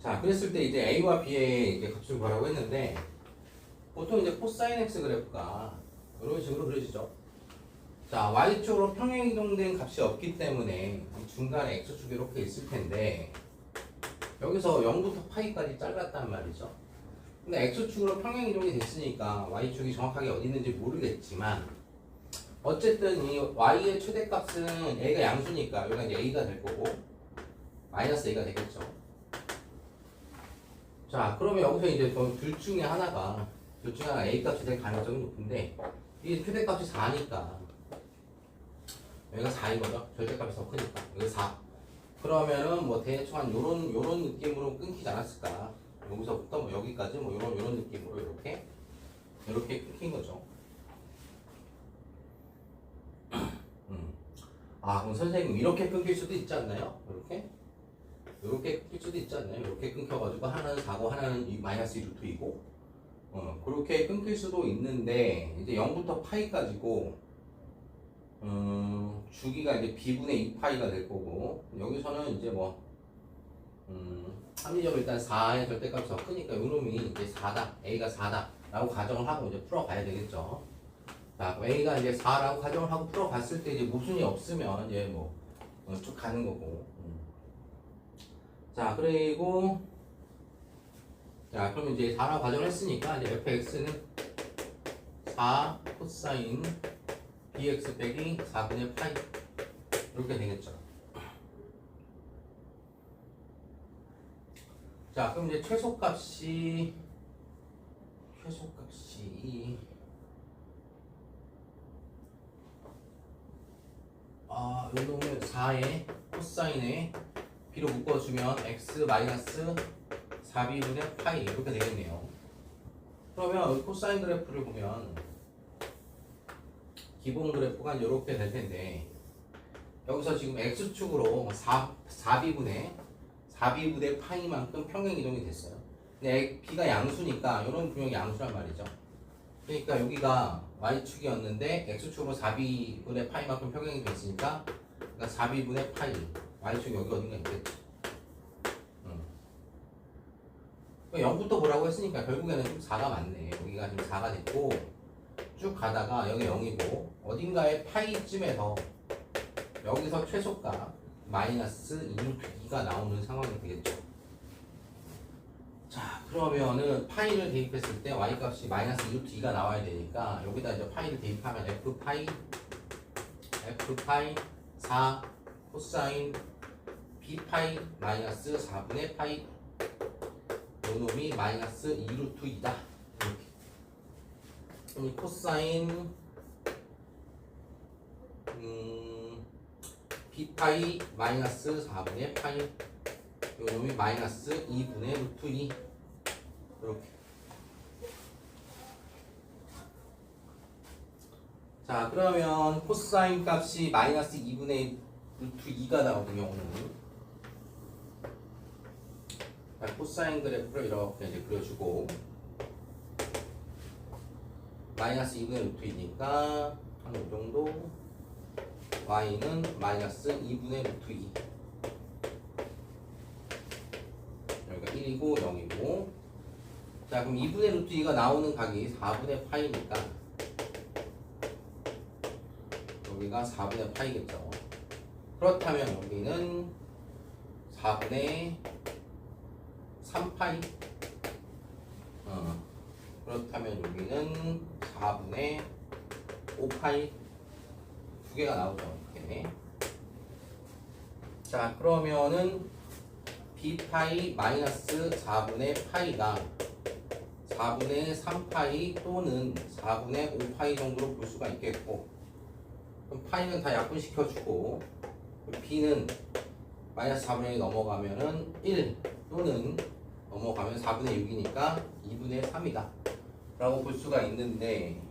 자, 그랬을 때 이제 A와 B의 이제 값을 구하라고 했는데, 보통 이제 코사인 X 그래프가 이런 식으로 그려지죠. 자, Y축으로 평행 이동된 값이 없기 때문에 중간에 X축이 이렇게 있을 텐데, 여기서 0부터 파이까지 잘랐단 말이죠. 근데 X축으로 평행 이동이 됐으니까 Y축이 정확하게 어디 있는지 모르겠지만, 어쨌든 이 Y의 최대값은 A가 양수니까 여기가 이제 A가 될 거고, 마이너스 A가 되겠죠. 자, 그러면 여기서 이제 둘 중에 하나가 A 값이 될 가능성이 높은데, 이게 최대값이 4니까 여기가 4인 거죠. 절대값이 더 크니까 여기 4. 그러면은 뭐 대충 한 요런 느낌으로 끊기지 않았을까. 여기서부터 뭐 여기까지 뭐 요런 느낌으로 이렇게 끊긴 거죠. 아, 그럼 선생님 이렇게 끊길 수도 있지 않나요? 이렇게 끊길 수도 있지 않나요? 이렇게 끊겨가지고 하나는 4고 하나는 마이너스 2루트 2고 그렇게 끊길 수도 있는데, 이제 0부터 파이까지고 주기가 이제 b분의 2파이가 될 거고, 여기서는 이제 뭐 합리적으로 일단 4의 절대값이 더 크니까 요놈이 이제 4다, A가 4다 라고 가정을 하고 이제 풀어가야 되겠죠. 자, A가 이제 4라고 가정을 하고 풀어갔을 때 이제 모순이 없으면 이제 뭐 쭉 가는 거고. 자, 그리고 자, 그럼 이제 4라고 가정을 했으니까 이제 fx는 4 코사인 bx 빼기 4분의 파이 이렇게 되겠죠. 자, 그럼 이제 최소값이 최소값이 요놈을 4에 코사인에 b로 묶어주면 x 마이너스 4b분의 파이 이렇게 되겠네요. 그러면 코사인 그래프를 보면 기본 그래프가 이렇게 될 텐데 여기서 지금 x축으로 4b분의 파이만큼 평행 이동이 됐어요. 근데 b가 양수니까 이런 분명히 양수란 말이죠. 그러니까 여기가 y축이었는데 x축으로 4b분의 파이만큼 평행이 됐으니까 그러니까 4b분의 파이 y축이 여기 어딘가 있겠죠. 0부터 보라고 했으니까 결국에는 좀 4가 맞네. 여기가 지금 4가 됐고 쭉 가다가 여기 0이고 어딘가에 파이쯤에서 여기서 최소값 마이너스 2가 나오는 상황이 되겠죠. 자, 그러면은 파이를 대입했을 때 y 값이 마이너스 2가 나와야 되니까 여기다 이제 파이를 대입하면 f파이 4 코사인 b파이 마이너스 4분의 파이 요놈이 마이너스 2루트 2다. 이렇게. 그럼 코사인 b파이 마이너스 4분의 파이 요놈이 마이너스 2분의 루트 2 이렇게. 자, 그러면 코사인 값이 마이너스 2분의 루트 2가 나오는 경우는 코사인 그래프를 이렇게 이제 그려주고 마이너스 2분의 루트 2니까 한 이 정도 y는 마이너스 2분의 루트 2 여기가 1이고 0이고 자 그럼 2분의 루트 2가 나오는 각이 4분의 파이니까 여기가 4분의 파이겠죠. 그렇다면 여기는 4분의 3파이 그렇다면 여기는 4분의 5파이 두 개가 나오죠. 이렇게. 자 그러면은 b파이 마이너스 4분의 파이가 4분의 3파이 또는 4분의 5파이 정도로 볼 수가 있겠고 그럼 파이는 다 약분시켜주고 b는 마이너스 4분의 1이 넘어가면은 1 또는 넘어가면 4분의 6이니까 2분의 3이다 라고 볼 수가 있는데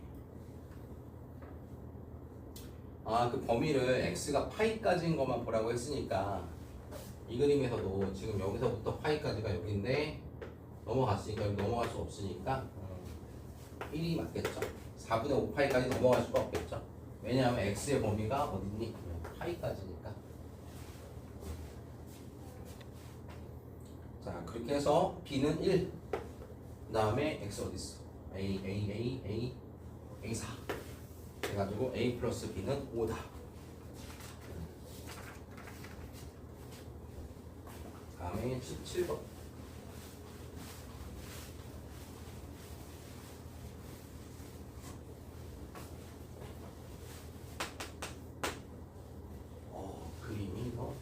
그 범위를 x가 파이까지인 것만 보라고 했으니까 이 그림에서도 지금 여기서부터 파이까지가 여기인데 넘어갔으니까 여기 넘어갈 수 없으니까 1이 맞겠죠. 4분의 5파이까지 넘어갈 수가 없겠죠. 왜냐하면 x의 범위가 어딨니? 파이까지니까. 자 그렇게 해서 b는 1 그 다음에 x 어딨어? a 4 해가지고 a 플러스 b는 5다. 다음에 17번 그림이 뭐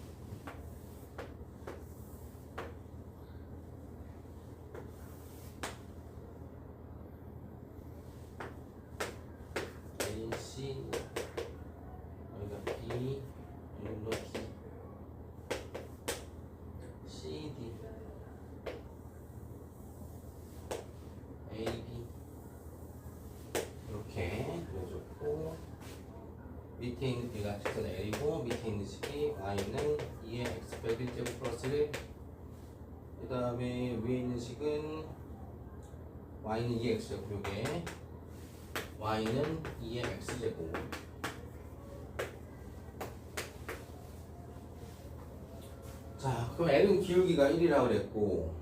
C 여기가 B 여기가 B C D A B 이렇게 그려줬고 밑에 있는 B가 직선 L이고 밑에 있는 식이 Y는 2의 X 빼기 1제곱 플러스 1 그 다음에 위에 있는 식은 Y는 2의 X제곱 요게 y는 2의 x제곱 자 그럼 L은 기울기가 1이라고 그랬고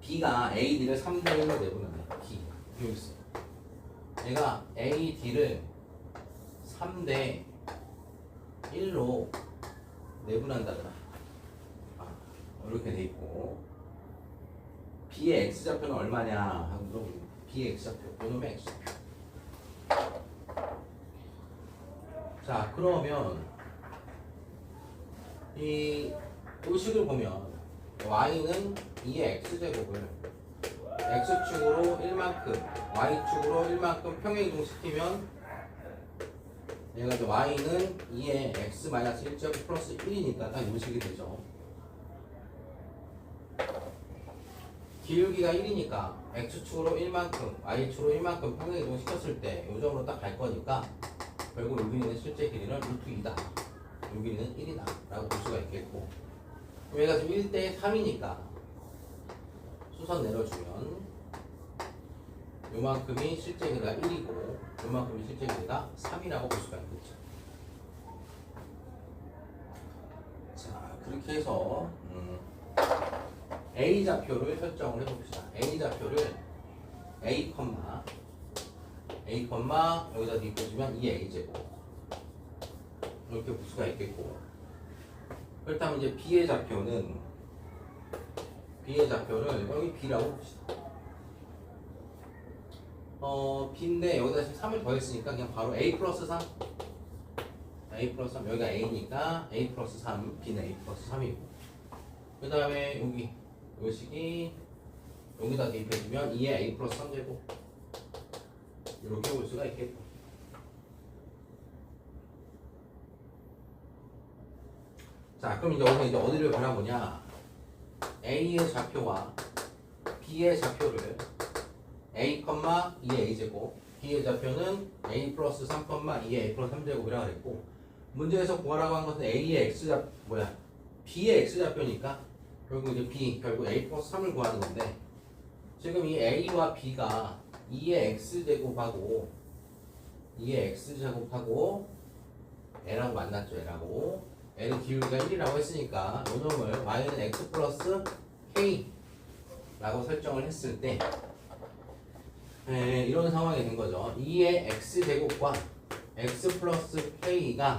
B가 AD를 3대1로 내보내네. B 여기 있어. 얘가 AD를 3대 1로 내분한다더라. 이렇게 돼 있고 B의 X좌표는 얼마냐 하고 물어보고 B의 X좌표, 요놈의 X좌표. 자 그러면 이 식을 보면 y는 2의 x제곱을 x축으로 1만큼 y축으로 1만큼 평행이동시키면 얘가 이제 y는 2의 x-1제곱 플러스 1이니까 딱 요식이 되죠. 기울기가 1이니까 x축으로 1만큼 y축으로 1만큼 평행이동시켰을 때 요점으로 딱 갈 거니까 결국 여기 있는 실제 길이는 루트 2다. 여기는 1이다 라고 볼 수가 있겠고, 얘가 지금 1대 3이니까 수선 내려주면 요만큼이 실제 길이가 1이고 요만큼이 실제 길이가 3이라고 볼 수가 있겠죠. 자, 그렇게 해서 A 좌표를 설정을 해봅시다. A 좌표를 A, 여기다 뒷꽂으면 2A제곱 이렇게 볼 수가 있겠고, 그렇다면 이제 B의 좌표를 여기 B라고 봅시다. B인데 여기다 지금 3을 더했으니까 그냥 바로 A 플러스 3 여기가 A니까 A 플러스 3, B는 A 플러스 3이고, 그 다음에 여기 요식이 여기다 대입해주면 2의 A 플러스 3제곱 이렇게 볼 수가 있겠고, 자, 그럼 이제 여기서 이제 어디를 바라보냐? A의 좌표와 B의 좌표를 A, 2의 A제곱, B의 좌표는 A 플러스 3, 2의 A 플러스 3제곱이라고 그랬고, 문제에서 구하라고 한 것은 A의 B의 X좌표니까 결국 이제 B, 결국 A 플러스 3을 구하는 건데, 지금 이 A와 B가 2의 X제곱하고 L하고 만났죠. L은 기울기가 1이라고 했으니까 요놈을 Y는 X 플러스 K 라고 설정을 했을 때 이런 상황이 된 거죠. 2의 X제곱과 X 플러스 K가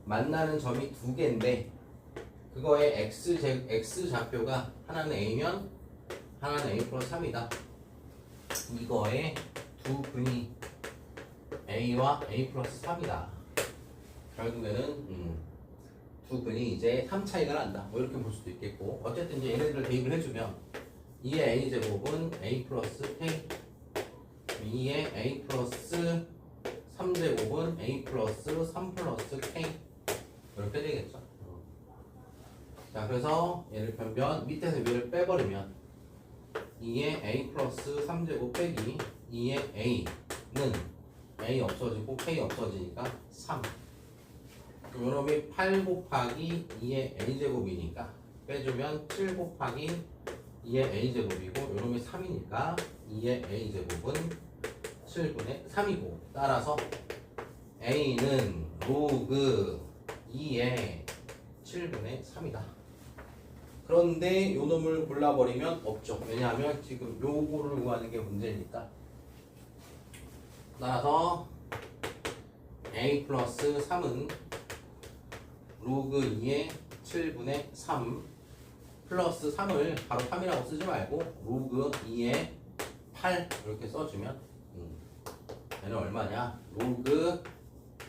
만나는 점이 두 개인데, 그거의 X좌표가 하나는 A면 하나는 A 플러스 3이다. 이거의 두 근이 A와 A 플러스 3이다. 결국에는 두 근이 이제 3 차이가 난다. 뭐 이렇게 볼 수도 있겠고, 어쨌든 이제 얘네들을 대입을 해주면 2의 A제곱은 A 플러스 K, 2의 A 플러스 3제곱은 A 플러스 3 플러스 K 이렇게 되겠죠. 자, 그래서 얘를 변변 밑에서 위를 빼버리면 2의 A 플러스 3제곱 빼기 2의 A는 A 없어지고 K 없어지니까 3. 요놈이 8 곱하기 2의 A제곱이니까 빼주면 7 곱하기 2의 A제곱이고, 요놈이 3이니까 2의 A제곱은 7분의 3이고, 따라서 A는 로그 2의 7분의 3이다. 그런데 요놈을 골라버리면 없죠. 왜냐하면 지금 요거를 구하는 게 문제니까. 따라서 A 플러스 3은 로그 2의 7분의 3 플러스 3을 바로 3이라고 쓰지 말고 로그 2의 8 이렇게 써주면 얘는 얼마냐? 로그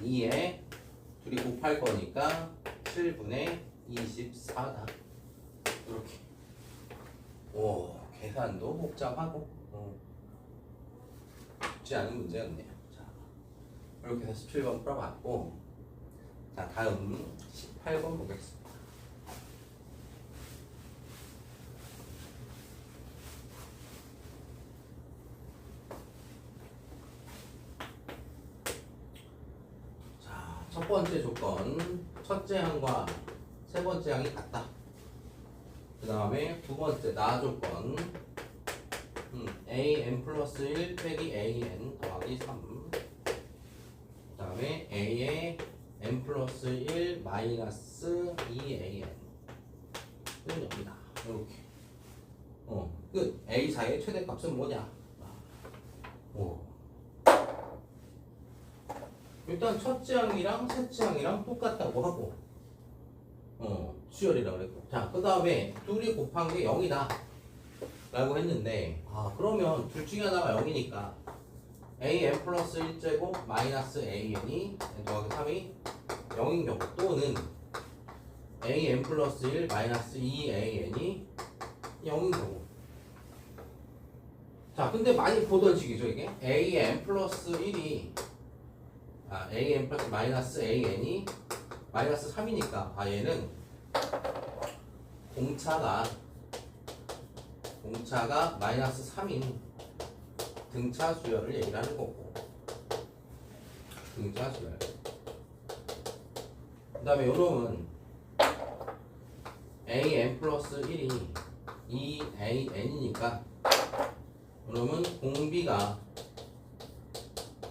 2에 둘이 곱할 거니까 7분의 24다. 이렇게. 오, 계산도 복잡하고 쉽지 않은 문제였네요. 자, 이렇게 해서 17번 풀어봤고, 자, 다음 18번 보겠습니다. 자, 첫 번째 조건, 첫째 항과 세 번째 항이 같다. 그 다음에 두 번째 나 조건, an 플러스 1 빼기 an 더하기 3. 그 다음에 a의 n 플러스 1 마이너스 2an 는 여기다. 이렇게. 끝. a 사이의 최대값은 뭐냐? 오. 일단 첫째 항이랑 셋째 항이랑 똑같다고 하고, 수열이라고 그랬고, 자, 그 다음에 둘이 곱한 게 0이다 라고 했는데, 그러면 둘 중에 하나가 0이니까 an 플러스 1제곱 마이너스 an이 더하기 3이 0인 경우, 또는 an 플러스 1 마이너스 2an이 0인 경우, 자, 근데 많이 보던 식이죠, 이게. an 플러스 1이, an 플러스 마이너스 an이 마이너스 3이니까, 얘는 공차가 마이너스 3인 등차 수열을 얘기를 하는 거고. 등차 수열. 그 다음에 요놈은 an 플러스 1이 2an이니까 그러면 공비가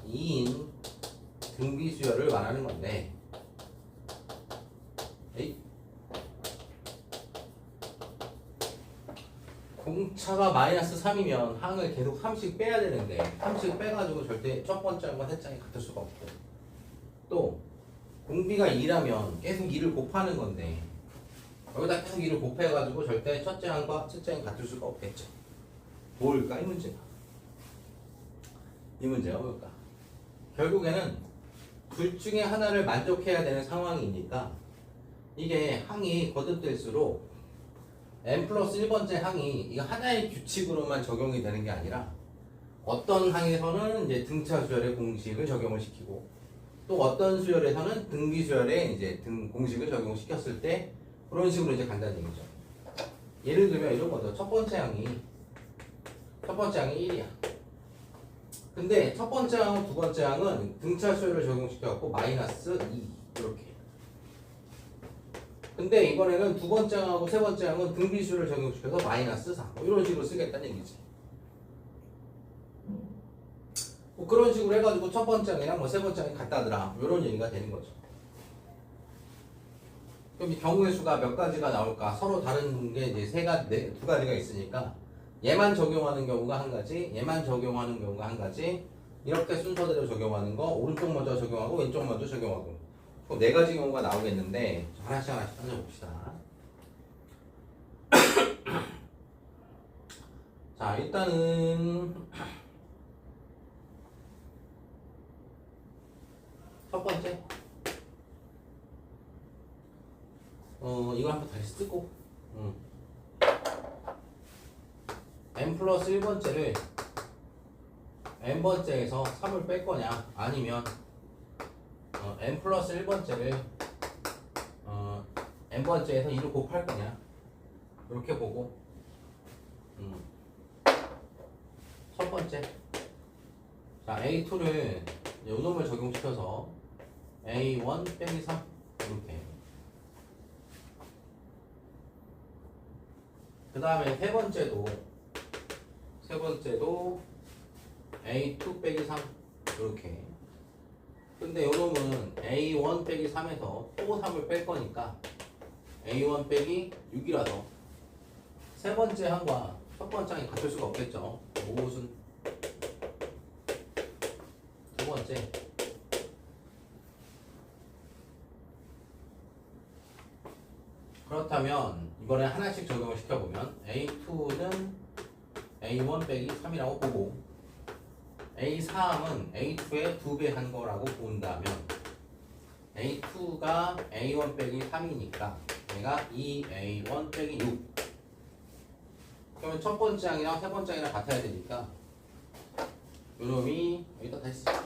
2인 등비 수열을 말하는 건데, 공차가 마이너스 3이면 항을 계속 3씩 빼야 되는데 3씩 빼가지고 절대 첫 번째과 세 짝이 같을 수가 없고, 또 공비가 2라면 계속 2를 곱하는 건데 여기다 계속 2를 곱해가지고 절대 첫째 항과 첫째 항이 같을 수가 없겠죠. 뭘까? 이 문제가 뭘까? 결국에는 둘 중에 하나를 만족해야 되는 상황이니까 이게 항이 거듭될수록 n 플러스 1번째 항이 이거 하나의 규칙으로만 적용이 되는 게 아니라 어떤 항에서는 이제 등차 수열의 공식을 적용을 시키고 또 어떤 수열에서는 등비 수열의 이제 공식을 적용시켰을 때 그런 식으로 이제 간다는 얘기죠. 예를 들면 이런 거죠. 첫 번째 항이 1이야. 근데 첫 번째 항하고 두 번째 항은 등차 수열을 적용시켜갖고 마이너스 2 이렇게. 근데 이번에는 두 번째 항하고 세 번째 항은 등비 수열을 적용시켜서 마이너스 4 이런 식으로 쓰겠다는 얘기지. 뭐 그런 식으로 해가지고 첫 번째 항이랑 뭐 세 번째 항이 같다더라 이런 얘기가 되는 거죠. 그럼 이 경우의 수가 몇 가지가 나올까? 서로 다른 게 이제 두 가지가 있으니까 얘만 적용하는 경우가 한 가지, 얘만 적용하는 경우가 한 가지, 이렇게 순서대로 적용하는 거, 오른쪽 먼저 적용하고 왼쪽 먼저 적용하고, 총 네 가지 경우가 나오겠는데 하나씩 따져봅시다. 자, 일단은 첫 번째, 이거 한번 다시 쓰고, n 플러스 1번째를 n번째에서 3을 뺄 거냐, 아니면 n 플러스 1번째를 n번째에서 2를 곱할 거냐, 이렇게 보고, 첫 번째, 자, a2를 요놈을 적용시켜서 a1 빼기 3 이렇게. 그 다음에 세 번째도 a2 빼기 3 이렇게. 근데 요놈은 a1 빼기 3에서 또 3을 뺄 거니까 a1 빼기 6이라서 세 번째 항과 첫 번째 항이 같을 수가 없겠죠. 모순. 두 번째, 그렇다면 이번에 하나씩 적용을 시켜보면 a2는 a1 빼기 3이라고 보고 a3은 a2의 2배 한 거라고 본다면 a2가 a1 빼기 3이니까 얘가 2a1 빼기 6. 그러면 첫 번째 항이랑 세 번째 항이랑 같아야 되니까 요놈이 여기다 다시 쓰자.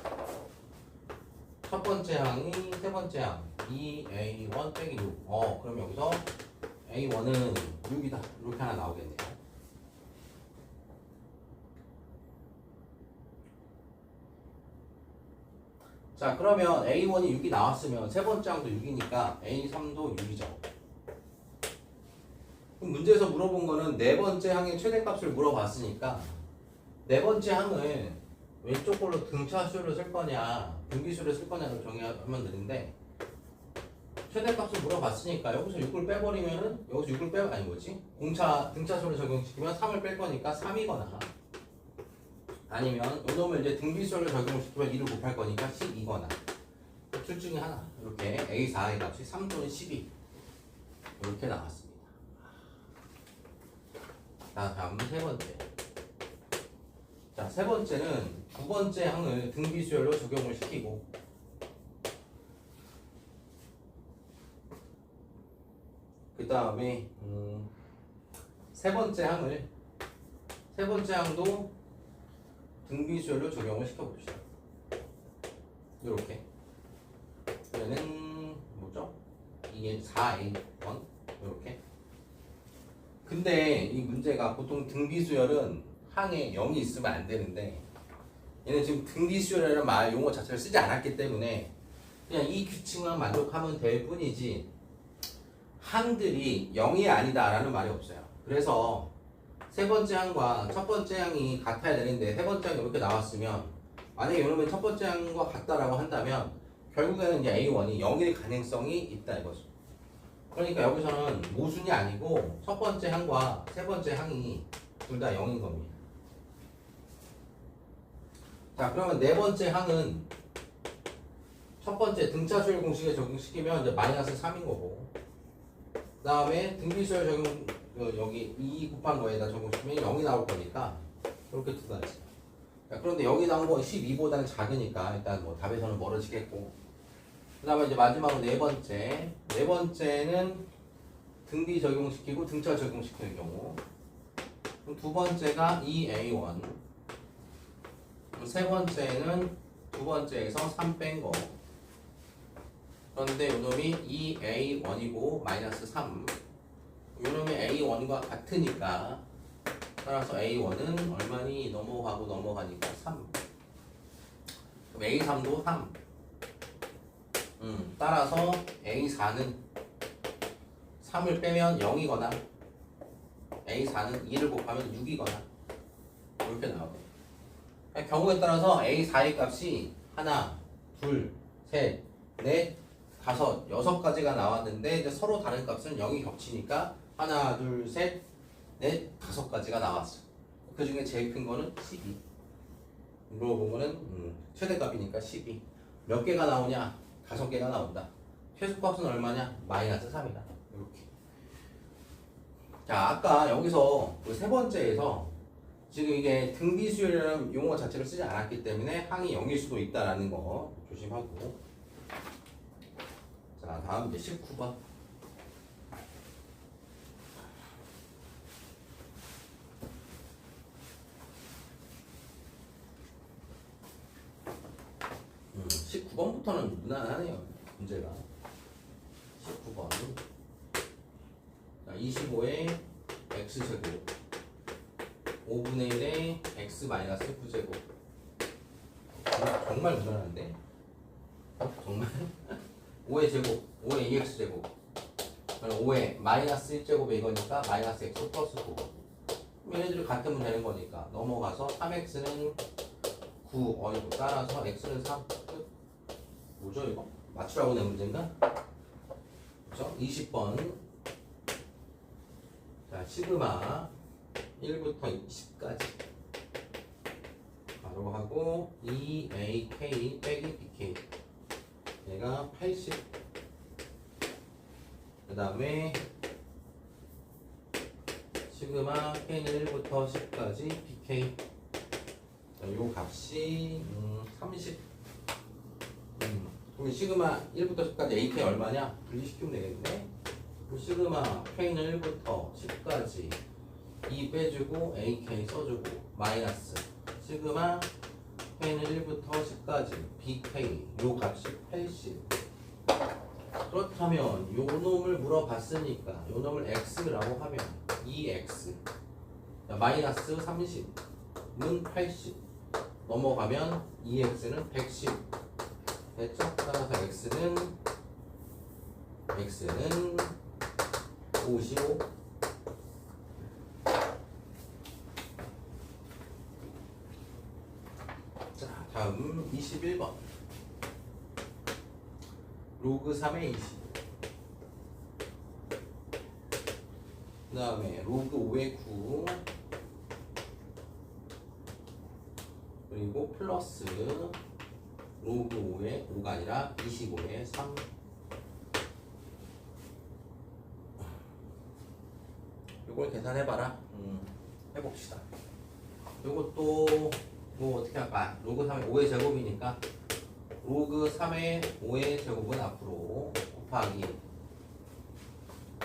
첫 번째 항이 세 번째 항 2a1 빼기 6. 그럼 여기서 a1은 6이다 이렇게 하나 나오겠네요. 자, 그러면 a1이 6이 나왔으면 세 번째 항도 6이니까 a3도 6이죠. 그럼 문제에서 물어본 거는 네 번째 항의 최대값을 물어봤으니까 네 번째 항을 왼쪽 걸로 등차수를 쓸 거냐 등비수를 쓸 거냐를 정의하면 되는데, 최대값을 물어봤으니까 여기서 6을 빼버리면은 여기서 6을 빼면 아니 뭐지? 등차수를 적용시키면 3을 뺄 거니까 3이거나, 아니면 요놈을 이제 등비수를 적용시키면 2를 곱할 거니까 12거나, 둘 중에 하나. 이렇게 A4의 값이 3 또는 12 이렇게 나왔습니다. 자, 다음 세 번째. 자, 세 번째는 두 번째 항을 등비수열로 적용을 시키고, 그 다음에 세 번째 항도 등비수열로 적용을 시켜봅시다. 이렇게 얘는 뭐죠? 이게 4A1 이렇게. 근데 이 문제가 보통 등비수열은 항에 0이 있으면 안 되는데 얘는 지금 등비수열이라는 말 용어 자체를 쓰지 않았기 때문에 그냥 이 규칙만 만족하면 될 뿐이지 항들이 0이 아니다라는 말이 없어요. 그래서 세 번째 항과 첫 번째 항이 같아야 되는데 세 번째 항이 이렇게 나왔으면 만약에 이러면 첫 번째 항과 같다라고 한다면 결국에는 이제 A1이 0일 가능성이 있다 이거죠. 그러니까 여기서는 모순이 아니고 첫 번째 항과 세 번째 항이 둘 다 0인 겁니다. 자, 그러면 네 번째 항은 첫 번째 등차수열 공식에 적용시키면 이제 마이너스 3인 거고, 그 다음에 등비수열 적용 여기 2 곱한 거에다 적용시키면 0이 나올 거니까 이렇게 두다지. 그런데 여기 나온 건 12보다는 작으니까 일단 뭐 답에서는 멀어지겠고, 그 다음에 이제 마지막으로 네 번째는 등비 적용시키고 등차 적용시키는 경우, 그럼 두 번째가 2A1, 세 번째는 두 번째에서 3 뺀 거. 그런데 요놈이 2A1이고 마이너스 3, 요놈이 A1과 같으니까 따라서 A1은 얼마니 넘어가니까 3. 그럼 A3도 3. 따라서 A4는 3을 빼면 0이거나 A4는 2를 곱하면 6이거나 이렇게 나오네. 경우에 따라서 A4의 값이 하나, 둘, 셋, 넷, 다섯, 6가지가 나왔는데 이제 서로 다른 값은 0이 겹치니까 하나, 둘, 셋, 넷, 5가지가 나왔어. 그 중에 제일 큰 거는 12. 물어본 거는 최대값이니까 12. 몇 개가 나오냐? 5개가 나온다. 최소값은 얼마냐? 마이너스 3이다. 이렇게. 자, 아까 여기서 그 세 번째에서 지금 이게 등비수열이라는 용어 자체를 쓰지 않았기 때문에 항이 0일 수도 있다라는 거 조심하고. 자, 다음 이제 19번. 음, 19번부터는 무난하네요. 문제가. 19번. 자, 25의 x제곱 5분의 1의 x 마이너스 9제곱. 정말 무난한데? 정말? 5의 제곱, 5의 2x제곱, 5의 마이너스 1제곱이 이거니까 마이너스 x 플러스 9. 얘네들이 같으면 되는 거니까 넘어가서 3x는 9 어이고 따라서 x는 3. 뭐죠 이거? 맞추라고 낸 문제인가? 그렇죠? 20번. 자, 시그마 1부터 20까지 바로 하고 2AK 빼기 BK 얘가 80. 그 다음에 시그마 K는 1부터 10까지 BK. 자, 요 값이 30. 그럼 시그마 1부터 10까지 AK 얼마냐? 분리시키면 되겠네. 그럼 시그마 K는 1부터 10까지 2 빼주고 AK 써주고 마이너스 시그마 K는 1부터 10까지 BK 요 값이 80. 그렇다면 요 놈을 물어봤으니까 요 놈을 X라고 하면 2X 마이너스 30는 80 넘어가면 2X는 110 됐죠? 따라서 X는 55. 자, 다음 21번. 로그 3의 20. 그 다음에 로그 5의 9. 그리고 플러스 로그 5의 5가 아니라 25의 3. 이걸 계산해봐라. 해봅시다. 이것도 뭐 어떻게 할까? 로그 3의 5의 제곱이니까 로그 3의 5의 제곱은 앞으로 곱하기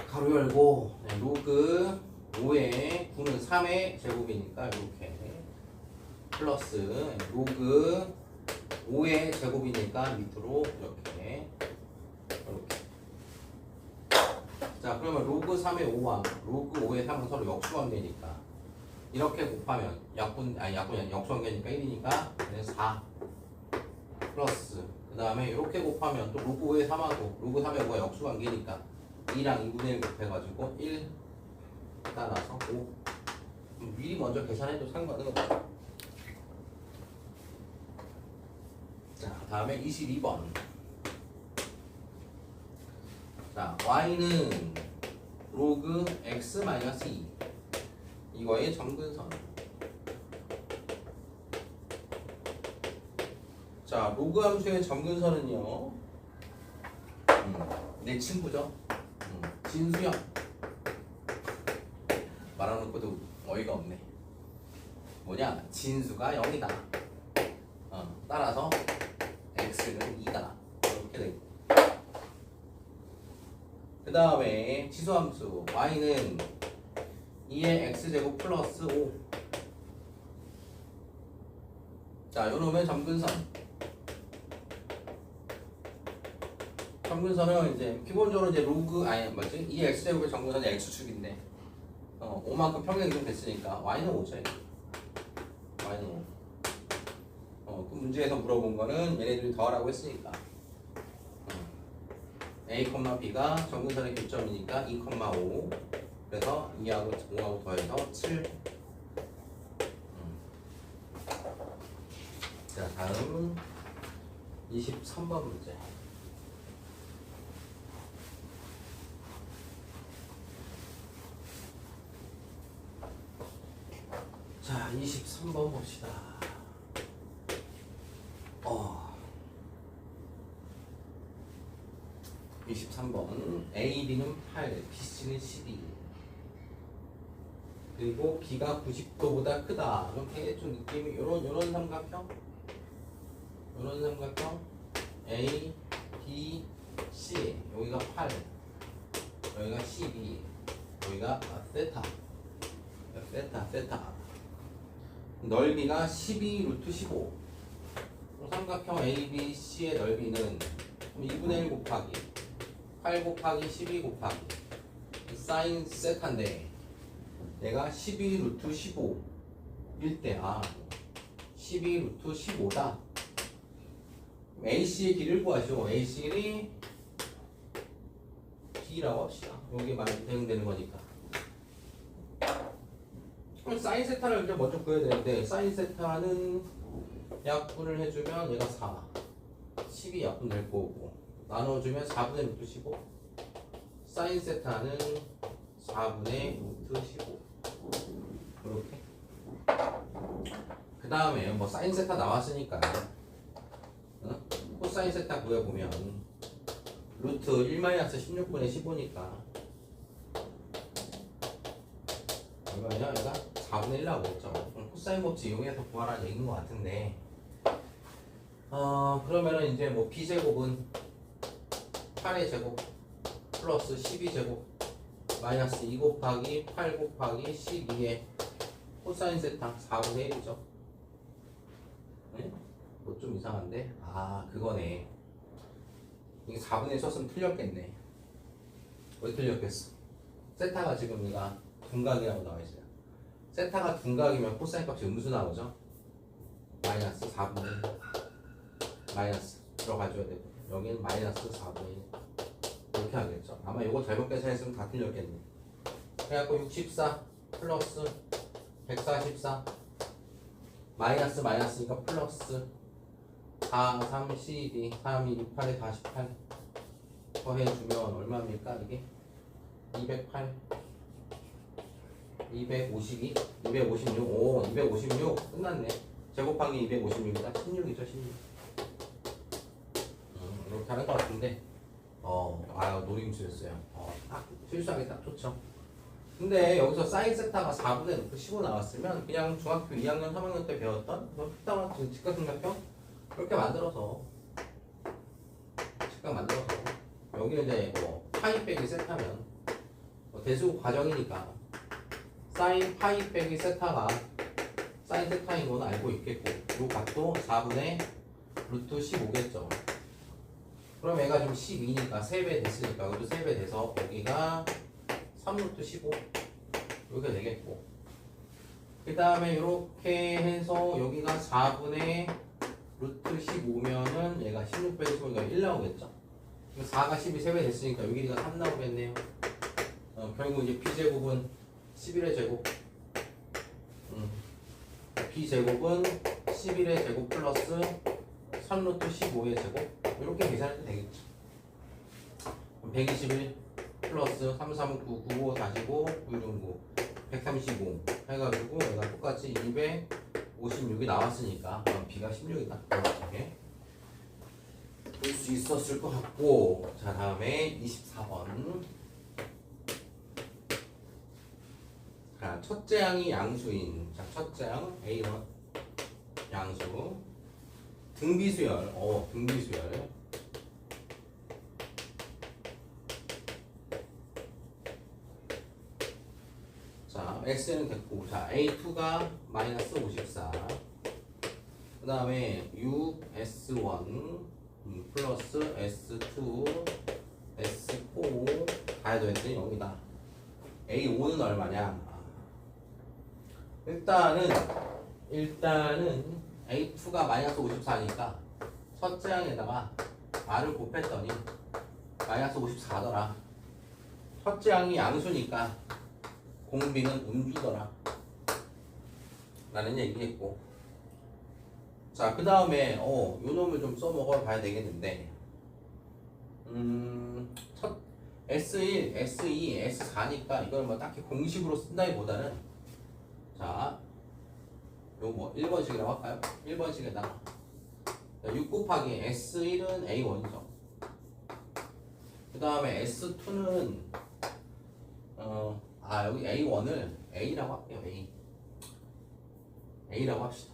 가로 열고 로그 5의 9는 3의 제곱이니까 이렇게 플러스 로그 5의 제곱이니까 밑으로 이렇게. 자, 그러면 로그 3의 5와 로그 5의 3은 서로 역수관계니까 이렇게 곱하면 약분이 아니라 역수관계니까 1이니까 4 플러스 그 다음에 이렇게 곱하면 또 로그 5의 3하고 로그 3의 5가 역수관계니까 2랑 2분의 1 곱해가지고 1 따라서 5. 미리 먼저 계산해도 상관은 없어. 자, 다음에 22번. 자, y는 로그 x-2 이거의 점근선. 자, 로그 함수의 점근선은요, 내 친구죠. 진수형. 말아놓고도 어이가 없네. 뭐냐? 진수가 0이다. 따라서 x는 2다. 이렇게 되고. 그 다음에 치수함수 y는 2의 x제곱 플러스 5. 자, 요놈의 점근선. 점근선은 이제 기본적으로 이제 로그 2의 x제곱의 점근선이 x축인데 5만큼 평행 이동됐으니까 y는 5죠. y는 5. 그 문제에서 물어본 거는 얘네들이 더하라고 했으니까 a, b가 점근선의 교점이니까 2,5. 그래서 2하고 5하고 더해서 7. 자, 다음 23번 문제. 자, 23번 봅시다. 23번 A, B는 8, B, C는 12. 그리고 B가 90도보다 크다. 이렇게 좀 느낌이 요런 삼각형. 요런 삼각형 A, B, C. 여기가 8, 여기가 12, 여기가 세타. 넓이가 12 루트 15. 삼각형 ABC의 넓이는 2분의 1 곱하기 8 곱하기 12 곱하기 사인 세타인데 얘가 12 루트 15일 때 12 루트 15다. AC의 길이를 구하시오. AC의 길이 B라고 합시다. 여기 많이 대응되는 거니까. 그럼 사인 세타를 이제 먼저 구해야 되는데 사인 세타는 약분을 해주면 얘가 4 12 약분 될 거고 나눠주면 4분의 루트 15 사인 세타는 4분의 루트 15 이렇게. 그 다음에 뭐 사인 세타 나왔으니까 코사인 세타 구해보면 루트 1-16분의 15니까 얼마냐? 얘가 4분의 1 나오겠죠. 코사인 법칙 이용해서 구하라는 얘기인 것 같은데 그러면은 이제 뭐 b제곱은 8의 제곱 플러스 12제곱 마이너스 2 곱하기 8 곱하기 12의 코사인 세타 4분의 1이죠. 네? 뭐 좀 이상한데? 그거네. 이게 4분의 1 썼으면 틀렸겠네. 왜 틀렸겠어? 세타가 지금 얘가 둔각이라고 나와있어요. 세타가 둔각이면 코사인 값이 음수 나오죠? 마이너스 4분의 1 마이너스 들어가줘야 되고 여기는 마이너스 4분의 1 이렇게 하겠죠. 아마 이거 잘못 계산했으면 다 틀렸겠네. 그래갖고 64 플러스 144 마이너스 마이너스니까 플러스 4, 3, 12 3, 2, 8에 48 더해주면 얼마입니까? 이게 208 252 256 오 256 끝났네. 제곱하기 256이다 16이죠 16. 이렇게 하는 것 같은데 노림수였어요. 딱 실수하기 딱 좋죠. 근데 여기서 사인 세타가 4분의 루트 15 나왔으면 그냥 중학교 2학년 3학년 때 배웠던 흑당한 직각삼각형 그렇게 만들어서 여기는 이제 뭐 파이 빼기 세타면 대수 과정이니까 사인 파이 빼기 세타가 사인 세타인 거는 알고 있겠고 요 값도 4분의 루트 15겠죠. 그럼 얘가 지금 12니까 3배 됐으니까 그래도 3배 돼서 여기가 3루트 15 이렇게 되겠고 그 다음에 이렇게 해서 여기가 4분의 루트 15면은 얘가 16배 됐으니까 1 나오겠죠. 4가 12 3배 됐으니까 여기 길이가 3 나오겠네요. 결국 이제 b제곱은 11의 제곱 b제곱은 11의 제곱 플러스 3루트 15의 제곱 이렇게 계산해도 되겠죠. 121 플러스 3, 3, 9, 9, 5, 45, 9, 6, 9 135 해가지고 얘가 똑같이 256이 나왔으니까 b가 16이다 이렇게 볼 수 있었을 것 같고 자 다음에 24번 자 첫째 항이 양수인 자 첫째 항 A1 양수 등비수열 등비수열 자 X는 됐고 자 A2가 마이너스 54 그 다음에 US1 플러스 S2 S4 다 더했더니 0이다 A5는 얼마냐 일단은 A2가 마이너스 54니까 첫째 항에다가 R을 곱했더니 마이너스 54더라 첫째 항이 양수니까 공비는 음수더라 라는 얘기했고 자 그 다음에 요 놈을 좀 써먹어 봐야 되겠는데 첫 S1, S2, S4니까 이걸 뭐 딱히 공식으로 쓴다기보다는 자 요 뭐 1번식이라고 할까요? 1번식에다가 6 곱하기 S1은 A1이죠 그 다음에 S2는 여기 A1을 A라고 할게요 A라고 합시다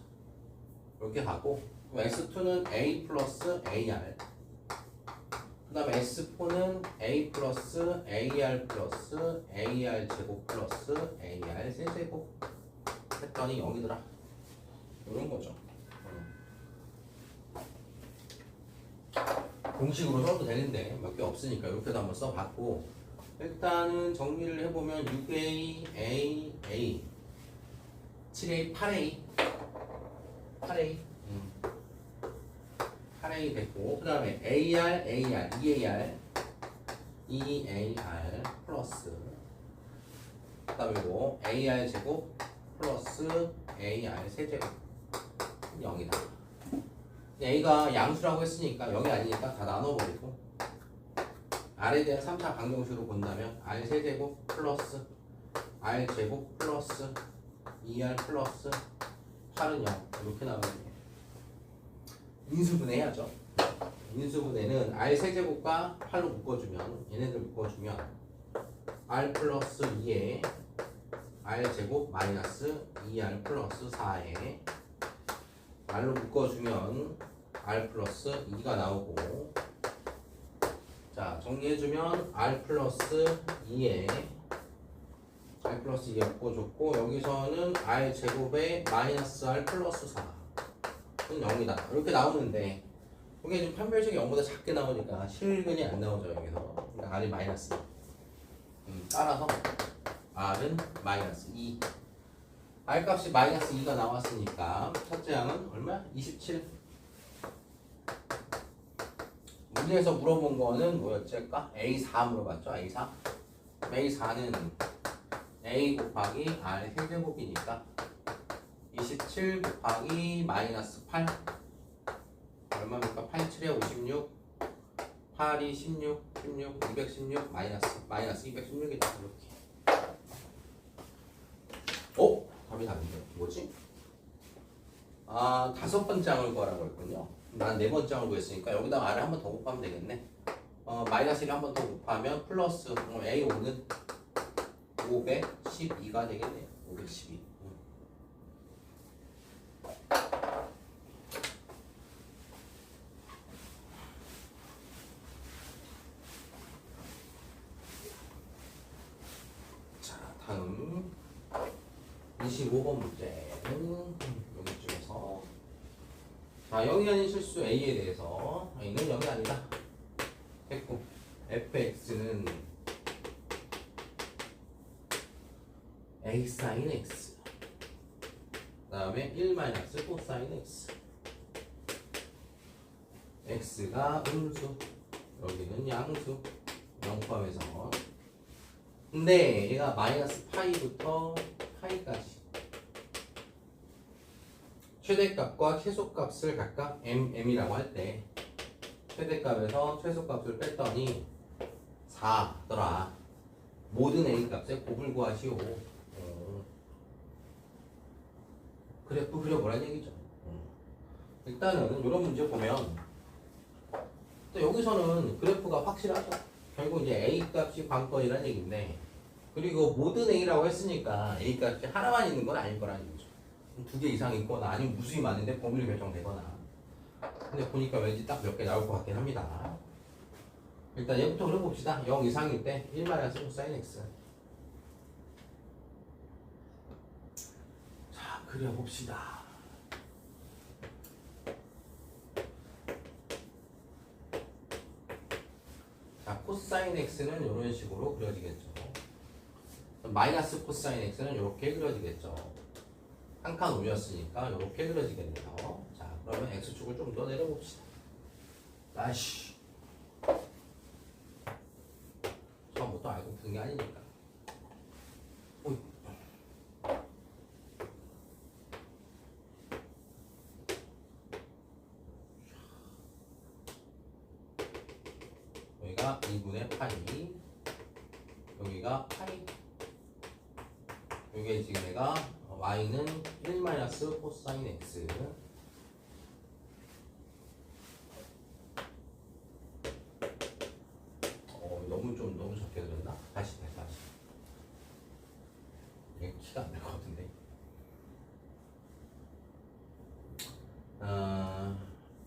이렇게 가고 S2는 A 플러스 AR 그 다음에 S4는 A 플러스 AR 플러스 AR 제곱 플러스 AR 세제곱 했더니 0이더라 이런 거죠 공식으로 써도 되는데 몇 개 없으니까 이렇게도 한번 써봤고 일단은 정리를 해보면 6A, A, 7A, 8A 8A 됐고 그 다음에 AR, AR, EAR 플러스 그 다음에 뭐 AR 제곱 플러스 AR 세제곱 0이다 A가 양수라고 했으니까 0이 아니니까 다 나눠버리고 R에 대한 3차 방정식으로 본다면 R 세제곱 플러스 R 제곱 플러스 2R 플러스 8은 0 이렇게 나오겠네요. 인수분해해야죠. 인수분해는 R 세제곱과 8로 묶어주면 얘네들 묶어주면 R 플러스 2에 R 제곱 마이너스 2R 플러스 4에 R로 묶어주면 R 플러스 2가 나오고 자 정리해주면 R 플러스 2에 R 플러스 2에 묶어줬고 여기서는 R 제곱에 마이너스 R 플러스 4는 0이다 이렇게 나오는데 이게 지금 판별식이 0보다 작게 나오니까 실근이 안 나오죠 여기서 그러니까 R이 마이너스 따라서 R은 마이너스 2 R 값이 마이너스 2가 나왔으니까 첫째 항은 얼마야? 27 문제에서 물어본 거는 뭐였을까? A4 물어봤죠? A4 A4는 A 곱하기 R 세제곱이니까 27 곱하기 마이너스 8 얼마입니까? 8, 7에 56 8이 16 216 마이너스 216이다 이렇게 답이 다른데 뭐지? 다섯 번째 항을 구하라고 했군요. 난 네 번째 항을 구했으니까 여기다 R을 한 번 더 곱하면 되겠네. 마이너스 1을 한 번 더 곱하면 플러스 A5는 512가 되겠네요. 512. 자, 다음 25번 문제는 여기쯤에서 자 0이 아닌 실수 A에 대해서 A는 0이 아니다 했고 fx는 a sin x 그 다음에 1 마이너스 코사인 x x가 음수 여기는 양수 0 포함해서 근데 얘가 마이너스 파이부터 파이까지 최대값과 최소값을 각각 m이라고 할 때 최대값에서 최소값을 뺐더니 4더라 모든 a값에 곱을 구하시오 그래프 그려보라는 얘기죠. 일단은 이런 문제 보면 또 여기서는 그래프가 확실하죠. 결국 이제 a 값이 관건이라는 얘기인데 그리고 모든 a라고 했으니까 a 값이 하나만 있는 건 아닐 거라는 얘기죠. 2개 이상 있거나 아니면 무수히 많은데 범위로 결정되거나 근데 보니까 왠지 딱 몇 개 나올 것 같긴 합니다. 일단 얘부터 그려봅시다. 0 이상일 때 1 마이너스 코사인 x 자 그려봅시다. 자 코사인 x는 이런 식으로 그려지겠죠. 마이너스 코사인 x는 이렇게 그려지겠죠. 한 칸 올렸으니까 이렇게 그려지겠네요. 자 그러면 x축을 좀 더 내려봅시다. 아이씨 처음부터 알고 푸는 게 아니니까. 오이. 여기가 2분의 파이 여기가 파이 여기 지금 내가 y는 1 마이너스 코사인 x 너무 적게 그렸나? 다시 이게 키가 안 될 것 같은데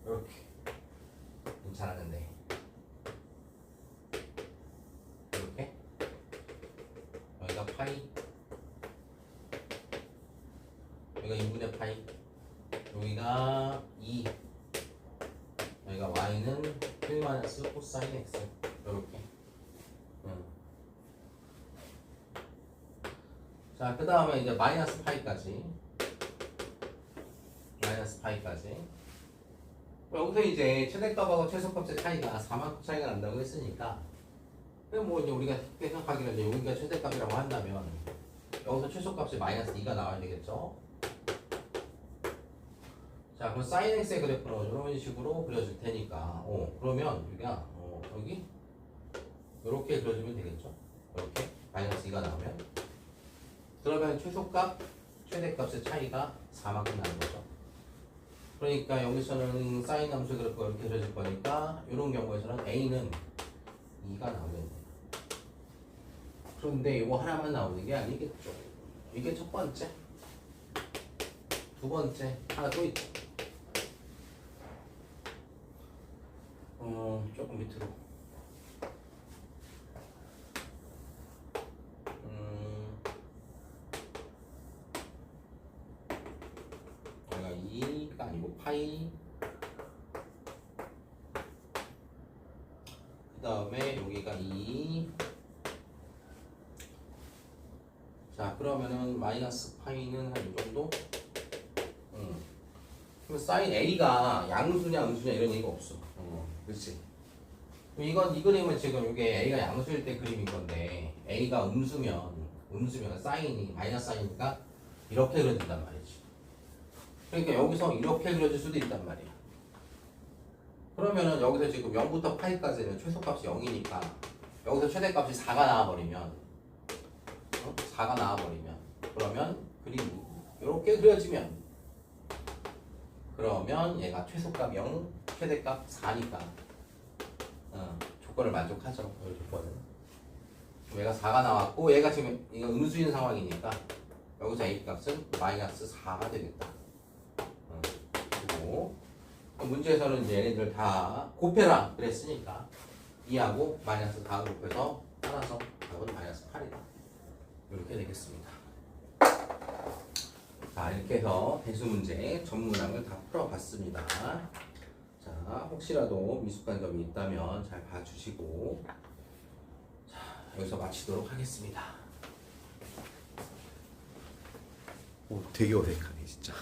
이렇게 괜찮았는데 이렇게 여기가 파이 여기가 2분의 파이 여기가 2 여기가 y는 1 마이너스 코사인 x 이렇게 자, 그 다음에 이제 마이너스 파이까지 여기서 이제 최대값하고 최소값의 차이가 4만큼 차이가 난다고 했으니까 뭐 이제 우리가 생각하기로 이제 여기가 최대값이라고 한다면 여기서 최소값이 마이너스 2가 나와야 되겠죠. 자 그럼 sin x의 그래프는 이런 식으로 그려질 테니까 그러면 우리가 여기 이렇게 그려주면 되겠죠. 이렇게 마이너스 2가 나오면 그러면 최소값, 최대값의 차이가 4만큼 나는 거죠. 그러니까 여기서는 사인 함수 그래프가 이렇게 그려질 거니까 이런 경우에서는 a는 2가 나오면 돼요. 그런데 이거 하나만 나오는 게 아니겠죠. 이게 첫 번째, 두 번째 하나 또 있죠. 조금 밑으로. 여기가 2가 아니고 파이. 그 다음에 여기가 2. 자 그러면은 마이너스 파이는 한 이 정도? 그럼 사인 A가 양수냐 음수냐 이런 얘기가 없어. 그렇지. 이 그림은 지금 이게 A가 양수일 때 그림인 건데 A가 음수면 사인이 마이너스 사인이니까 이렇게 그려진단 말이지. 그러니까 여기서 이렇게 그려질 수도 있단 말이야. 그러면은 여기서 지금 0부터 파이까지는 최소값이 0이니까 여기서 최대값이 4가 나와버리면 그러면 그림이 이렇게 그려지면 그러면 얘가 최소값 0, 최대값 4니까 조건을 만족하죠. 이 조건은. 얘가 4가 나왔고 얘가 지금 이거 음수인 상황이니까 여기서 A 값은 마이너스 4가 되겠다. 그리고 문제에서는 이제 얘네들 다 곱해라 그랬으니까 2하고 마이너스 4를 곱해서 따라서 답은 마이너스 8이다. 이렇게 되겠습니다. 자, 이렇게 해서 배수 문제 전 문항을 다 풀어봤습니다. 자, 혹시라도 미숙한 점이 있다면 잘 봐주시고, 자, 여기서 마치도록 하겠습니다. 오, 되게 어색하네 진짜.